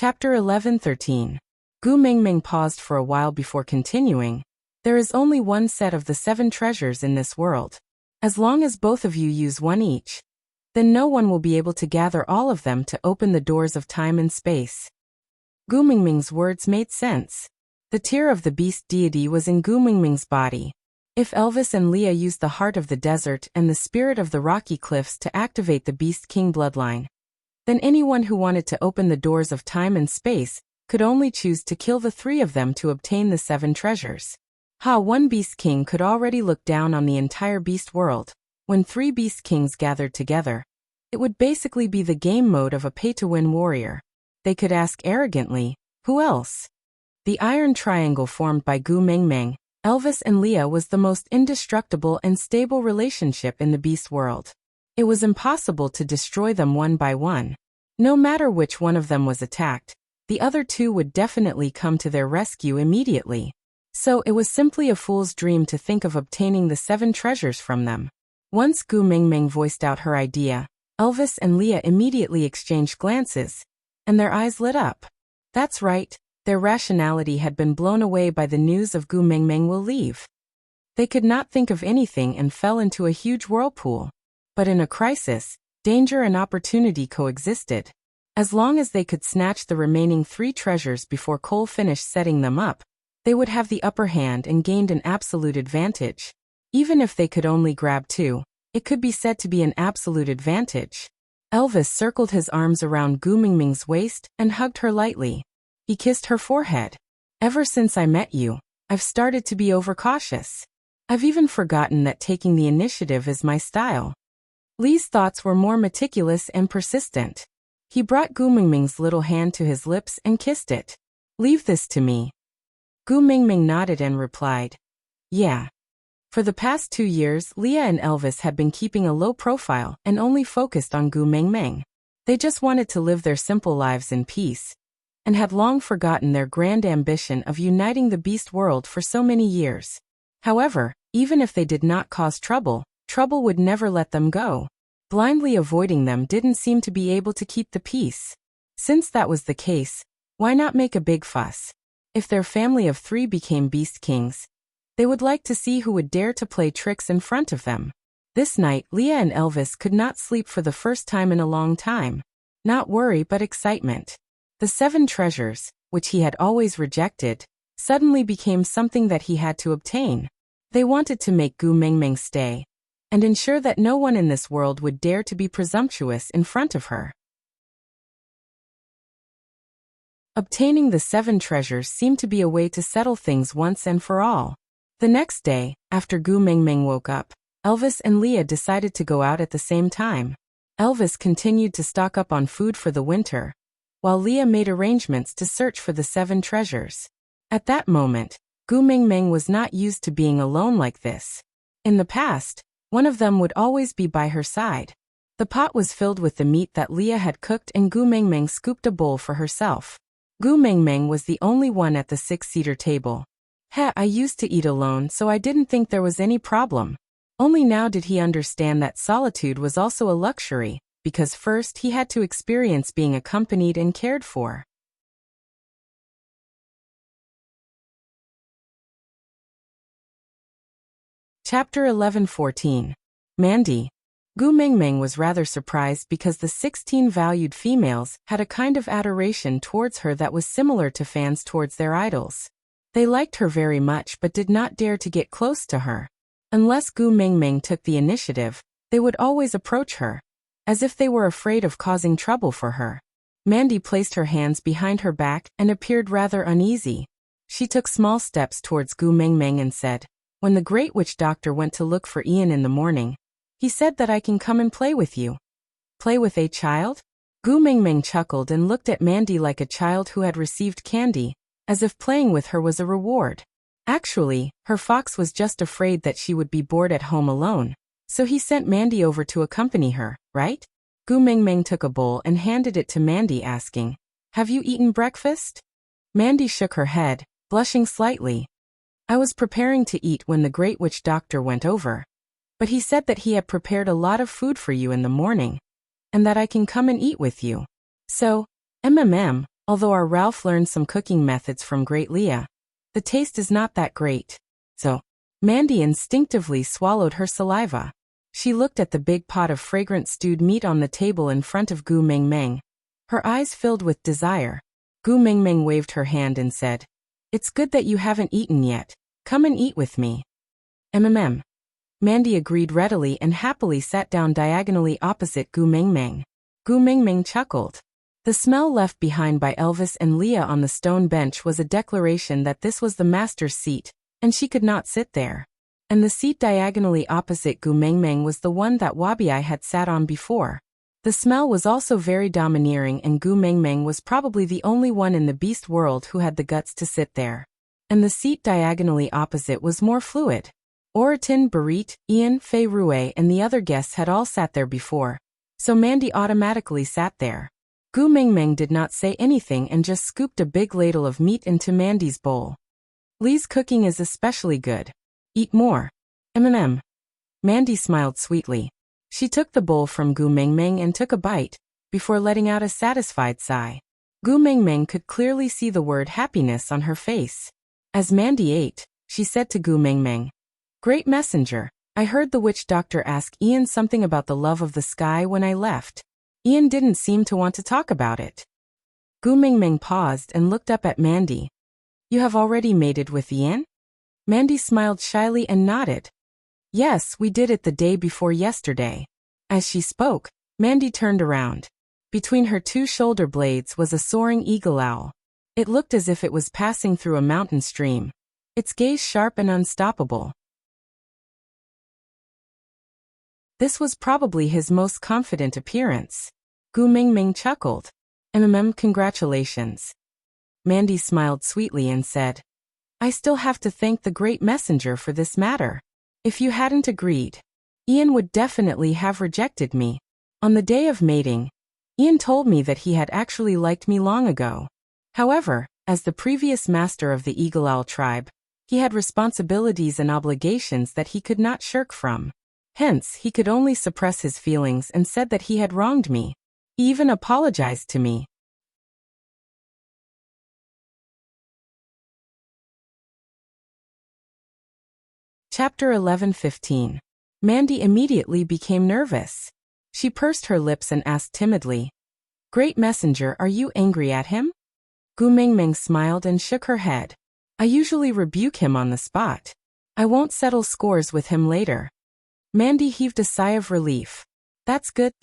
Chapter 11:13. Gu Mingming paused for a while before continuing. There is only one set of the 7 treasures in this world. As long as both of you use one each, then no one will be able to gather all of them to open the doors of time and space. Gu Mingming's words made sense. The tear of the beast deity was in Gu Mingming's body. If Elvis and Leah used the heart of the desert and the spirit of the rocky cliffs to activate the Beast King bloodline, then anyone who wanted to open the doors of time and space could only choose to kill the 3 of them to obtain the 7 treasures. One Beast King could already look down on the entire beast world. When 3 Beast Kings gathered together, it would basically be the game mode of a pay-to-win warrior. They could ask arrogantly, who else? The iron triangle formed by Gu Mingming, Elvis and Leah was the most indestructible and stable relationship in the beast world. It was impossible to destroy them one by one. No matter which one of them was attacked, the other 2 would definitely come to their rescue immediately. So it was simply a fool's dream to think of obtaining the 7 treasures from them. Once Gu Mingming voiced out her idea, Elvis and Leah immediately exchanged glances, and their eyes lit up. That's right. Their rationality had been blown away by the news of Gu Mingming will leave. They could not think of anything and fell into a huge whirlpool. But in a crisis, danger and opportunity coexisted. As long as they could snatch the remaining 3 treasures before Cole finished setting them up, they would have the upper hand and gained an absolute advantage. Even if they could only grab 2, it could be said to be an absolute advantage. Elvis circled his arms around Gu Mingming's waist and hugged her lightly. He kissed her forehead. Ever since I met you, I've started to be overcautious. I've even forgotten that taking the initiative is my style. Lee's thoughts were more meticulous and persistent. He brought Gu Mingming's little hand to his lips and kissed it. Leave this to me. Gu Mingming nodded and replied, yeah. For the past 2 years, Leah and Elvis had been keeping a low profile and only focused on Gu Mingming. They just wanted to live their simple lives in peace, and had long forgotten their grand ambition of uniting the beast world for so many years. However, even if they did not cause trouble, trouble would never let them go. Blindly avoiding them didn't seem to be able to keep the peace. Since that was the case, why not make a big fuss? If their family of 3 became Beast Kings, they would like to see who would dare to play tricks in front of them. This night, Leah and Elvis could not sleep for the first time in a long time. Not worry but excitement. The 7 treasures, which he had always rejected, suddenly became something that he had to obtain. They wanted to make Gu Mingming stay, and ensure that no one in this world would dare to be presumptuous in front of her. Obtaining the 7 treasures seemed to be a way to settle things once and for all. The next day, after Gu Mingming woke up, Elvis and Leah decided to go out at the same time. Elvis continued to stock up on food for the winter, while Leah made arrangements to search for the 7 treasures. At that moment, Gu Mingming was not used to being alone like this. In the past, one of them would always be by her side. The pot was filled with the meat that Leah had cooked and Gu Mingming scooped a bowl for herself. Gu Mingming was the only one at the 6-seater table. I used to eat alone, so I didn't think there was any problem. Only now did he understand that solitude was also a luxury, because first he had to experience being accompanied and cared for. Chapter 11:14. Mandy. Gu Mingming was rather surprised because the 16 valued females had a kind of adoration towards her that was similar to fans towards their idols. They liked her very much but did not dare to get close to her. Unless Gu Mingming took the initiative, they would always approach her, as if they were afraid of causing trouble for her. Mandy placed her hands behind her back and appeared rather uneasy. She took small steps towards Gu Mingming and said, "When the great witch doctor went to look for Ian in the morning, he said that I can come and play with you." Play with a child? Gu Mingming chuckled and looked at Mandy like a child who had received candy, as if playing with her was a reward. Actually, her fox was just afraid that she would be bored at home alone, so he sent Mandy over to accompany her, right? Gu Mingming took a bowl and handed it to Mandy, asking, "Have you eaten breakfast?" Mandy shook her head, blushing slightly. "I was preparing to eat when the great witch doctor went over, but he said that he had prepared a lot of food for you in the morning, and that I can come and eat with you. So, Although our Ralph learned some cooking methods from Great Leah, the taste is not that great. So, Mandy instinctively swallowed her saliva. She looked at the big pot of fragrant stewed meat on the table in front of Gu Meng Meng, her eyes filled with desire. Gu Meng Meng waved her hand and said, "It's good that you haven't eaten yet. Come and eat with me." "Mm." Mandy agreed readily and happily sat down diagonally opposite Gu Meng Meng. Gu Meng Meng chuckled. The smell left behind by Elvis and Leah on the stone bench was a declaration that this was the master's seat, and she could not sit there. And the seat diagonally opposite Gu Meng Meng was the one that Wabi-I had sat on before. The smell was also very domineering, and Gu Meng Meng was probably the only one in the beast world who had the guts to sit there. And the seat diagonally opposite was more fluid. Oratin, Barit, Ian, Fei Rue, and the other guests had all sat there before, so Mandy automatically sat there. Gu Meng Meng did not say anything and just scooped a big ladle of meat into Mandy's bowl. "Lee's cooking is especially good. Eat more." Mandy smiled sweetly. She took the bowl from Gu Meng Meng and took a bite, before letting out a satisfied sigh. Gu Meng Meng could clearly see the word happiness on her face. As Mandy ate, she said to Gu Meng Meng, "Great messenger, I heard the witch doctor ask Ian something about the love of the sky when I left. Ian didn't seem to want to talk about it." Gu Meng Meng paused and looked up at Mandy. "You have already mated with Ian?" Mandy smiled shyly and nodded. "Yes, we did it the day before yesterday." As she spoke, Mandy turned around. Between her two shoulder blades was a soaring eagle owl. It looked as if it was passing through a mountain stream, its gaze sharp and unstoppable. This was probably his most confident appearance. Gu Meng Meng chuckled. Congratulations." Mandy smiled sweetly and said, "I still have to thank the great messenger for this matter. If you hadn't agreed, Ian would definitely have rejected me. On the day of mating, Ian told me that he had actually liked me long ago. However, as the previous master of the Eagle Owl tribe, he had responsibilities and obligations that he could not shirk from. Hence, he could only suppress his feelings and said that he had wronged me. He even apologized to me." Chapter 11:15. Mandy immediately became nervous. She pursed her lips and asked timidly, "Great messenger, are you angry at him?" Gu Meng Meng smiled and shook her head. "I usually rebuke him on the spot. I won't settle scores with him later." Mandy heaved a sigh of relief. That's good.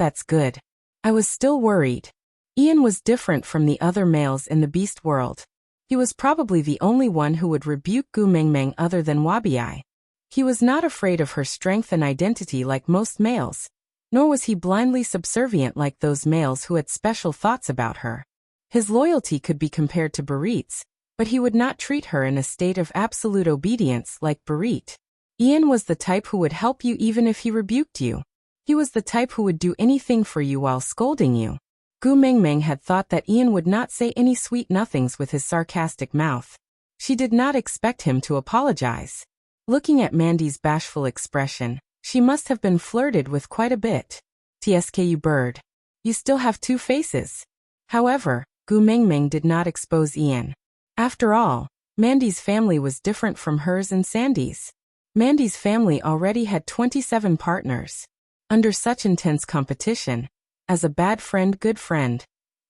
I was still worried. Ian was different from the other males in the beast world. He was probably the only one who would rebuke Gu Meng Meng other than Wabi-I. He was not afraid of her strength and identity like most males, nor was he blindly subservient like those males who had special thoughts about her. His loyalty could be compared to Barit's, but he would not treat her in a state of absolute obedience like Barit. Ian was the type who would help you even if he rebuked you. He was the type who would do anything for you while scolding you. Gu Meng Meng had thought that Ian would not say any sweet nothings with his sarcastic mouth. She did not expect him to apologize. Looking at Mandy's bashful expression, she must have been flirted with quite a bit. "Tsku bird. You still have two faces." However, Gu Meng Meng did not expose Ian. After all, Mandy's family was different from hers and Sandy's. Mandy's family already had 27 partners. Under such intense competition, as a bad friend, good friend,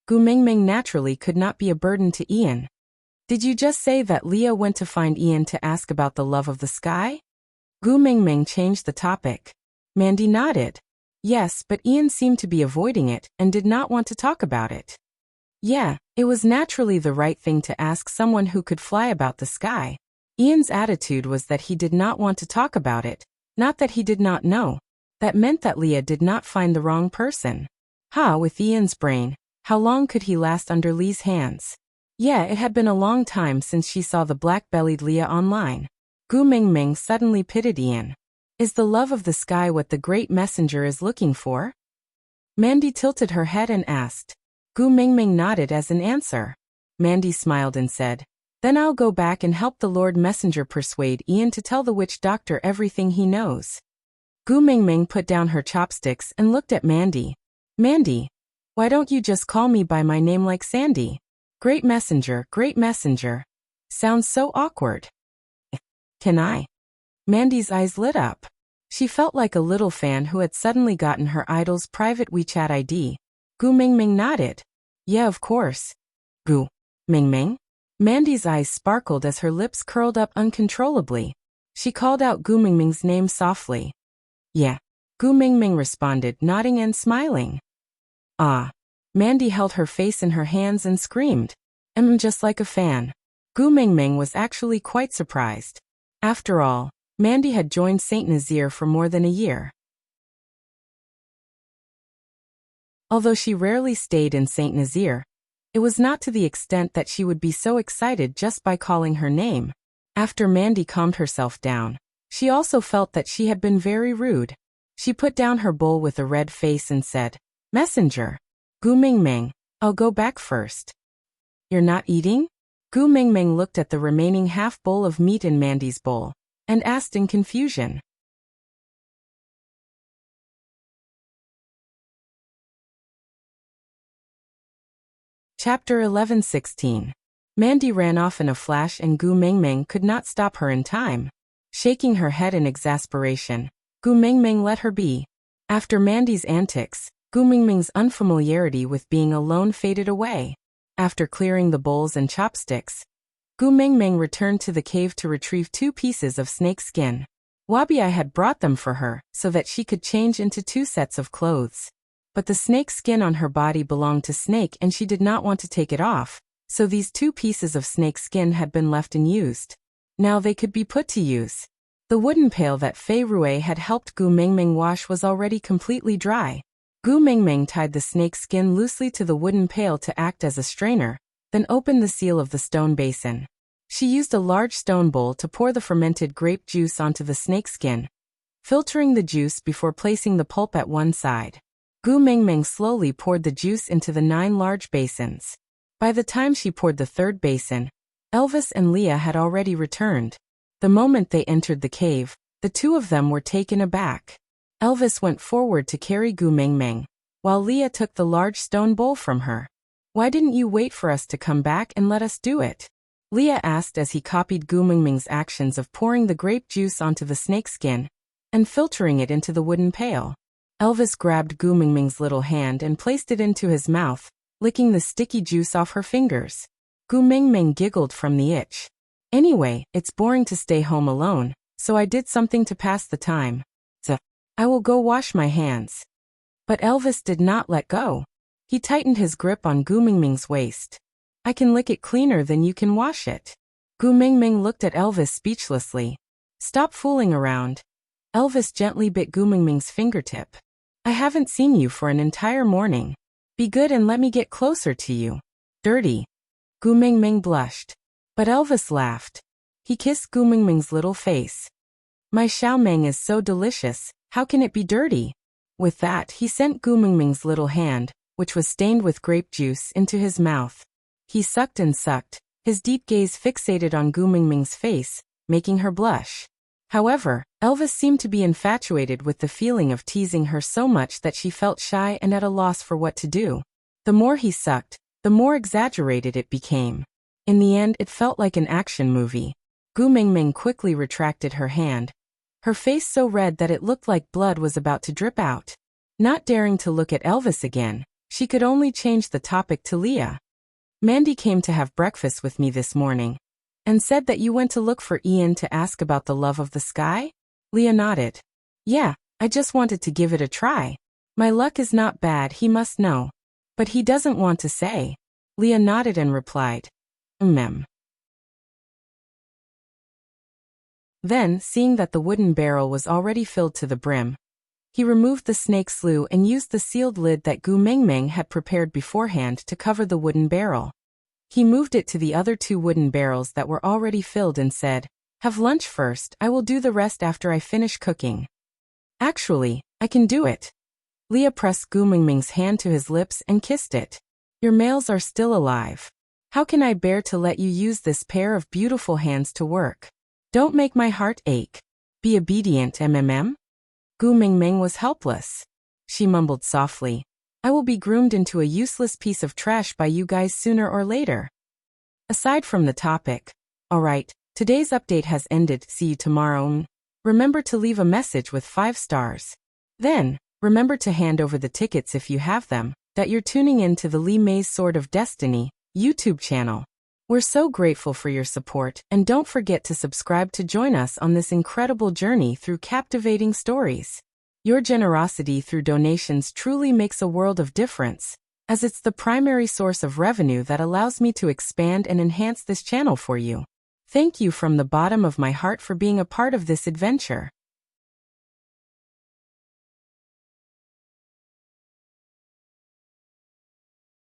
Gu Meng Meng naturally could not be a burden to Ian. "Did you just say that Leah went to find Ian to ask about the love of the sky?" Gu Meng Meng changed the topic. Mandy nodded. "Yes, but Ian seemed to be avoiding it and did not want to talk about it." "Yeah, it was naturally the right thing to ask someone who could fly about the sky." Ian's attitude was that he did not want to talk about it, not that he did not know. That meant that Leah did not find the wrong person. With Ian's brain, how long could he last under Lee's hands? Yeah, it had been a long time since she saw the black-bellied Leah online. Gu Meng Meng suddenly pitied Ian. Is the love of the sky what the great messenger is looking for? Mandy tilted her head and asked. Gu Meng Meng nodded as an answer. Mandy smiled and said, "Then I'll go back and help the Lord Messenger persuade Ian to tell the witch doctor everything he knows." Gu Meng Meng put down her chopsticks and looked at Mandy. "Mandy, why don't you just call me by my name like Sandy?" Great messenger, great messenger. Sounds so awkward. Can I? Mandy's eyes lit up. She felt like a little fan who had suddenly gotten her idol's private WeChat ID. Gu Mingming nodded. Yeah, of course. Gu Mingming? Mandy's eyes sparkled as her lips curled up uncontrollably. She called out Gu Mingming's name softly. Yeah. Gu Mingming responded, nodding and smiling. Ah. Mandy held her face in her hands and screamed. Just like a fan. Gu Mingming was actually quite surprised. After all, Mandy had joined Saint Nazaire for more than a year. Although she rarely stayed in Saint Nazaire, it was not to the extent that she would be so excited just by calling her name. After Mandy calmed herself down, she also felt that she had been very rude. She put down her bowl with a red face and said, Messenger. Gu Mingming, I'll go back first. You're not eating? Gu Mingming looked at the remaining half bowl of meat in Mandy's bowl, and asked in confusion. Chapter 11:16. Mandy ran off in a flash and Gu Mingming could not stop her in time. Shaking her head in exasperation, Gu Mingming let her be. After Mandy's antics, Gu Mingming's unfamiliarity with being alone faded away. After clearing the bowls and chopsticks, Gu Mingming returned to the cave to retrieve 2 pieces of snake skin. Wabi had brought them for her so that she could change into 2 sets of clothes. But the snake skin on her body belonged to Snake and she did not want to take it off, so these 2 pieces of snake skin had been left unused. Now they could be put to use. The wooden pail that Fei Rui had helped Gu Mingming wash was already completely dry. Gu Mingming tied the snake skin loosely to the wooden pail to act as a strainer, then opened the seal of the stone basin. She used a large stone bowl to pour the fermented grape juice onto the snake skin, filtering the juice before placing the pulp at one side. Gu Mingming slowly poured the juice into the 9 large basins. By the time she poured the 3rd basin, Elvis and Leah had already returned. The moment they entered the cave, the 2 of them were taken aback. Elvis went forward to carry Gu Mingming, while Leah took the large stone bowl from her. Why didn't you wait for us to come back and let us do it? Leah asked as he copied Gu Mingming's actions of pouring the grape juice onto the snake skin and filtering it into the wooden pail. Elvis grabbed Gu Mingming's little hand and placed it into his mouth, licking the sticky juice off her fingers. Gu Mingming giggled from the itch. Anyway, it's boring to stay home alone, so I did something to pass the time. I will go wash my hands. But Elvis did not let go. He tightened his grip on Gu Mingming's waist. I can lick it cleaner than you can wash it. Gu Mingming looked at Elvis speechlessly. Stop fooling around. Elvis gently bit Gu Mingming's fingertip. I haven't seen you for an entire morning. Be good and let me get closer to you. Dirty. Gu Mingming blushed. But Elvis laughed. He kissed Gu Mingming's little face. My xiaomeng is so delicious, how can it be dirty? With that, he sent Gu Mingming's little hand, which was stained with grape juice, into his mouth. He sucked and sucked, his deep gaze fixated on Gu Mingming's face, making her blush. However, Elvis seemed to be infatuated with the feeling of teasing her so much that she felt shy and at a loss for what to do. The more he sucked, the more exaggerated it became. In the end, it felt like an action movie. Gu Mingming quickly retracted her hand, her face so red that it looked like blood was about to drip out. Not daring to look at Elvis again, she could only change the topic to Leah. Mandy came to have breakfast with me this morning, and said that you went to look for Ian to ask about the love of the sky? Leah nodded. Yeah, I just wanted to give it a try. My luck is not bad, he must know. But he doesn't want to say. Leah nodded and replied. Then, seeing that the wooden barrel was already filled to the brim, he removed the snake slough and used the sealed lid that Gu Mingming had prepared beforehand to cover the wooden barrel. He moved it to the other 2 wooden barrels that were already filled and said, Have lunch first, I will do the rest after I finish cooking. Actually, I can do it. Leah pressed Gu Mingming's hand to his lips and kissed it. Your males are still alive. How can I bear to let you use this pair of beautiful hands to work? Don't make my heart ache. Be obedient, Gu Mingming was helpless. She mumbled softly. I will be groomed into a useless piece of trash by you guys sooner or later. Aside from the topic. Alright, today's update has ended. See you tomorrow. Remember to leave a message with 5 stars. Then, remember to hand over the tickets if you have them, that you're tuning in to the Lee May's Sword of Destiny YouTube channel. We're so grateful for your support, and don't forget to subscribe to join us on this incredible journey through captivating stories. Your generosity through donations truly makes a world of difference, as it's the primary source of revenue that allows me to expand and enhance this channel for you. Thank you from the bottom of my heart for being a part of this adventure.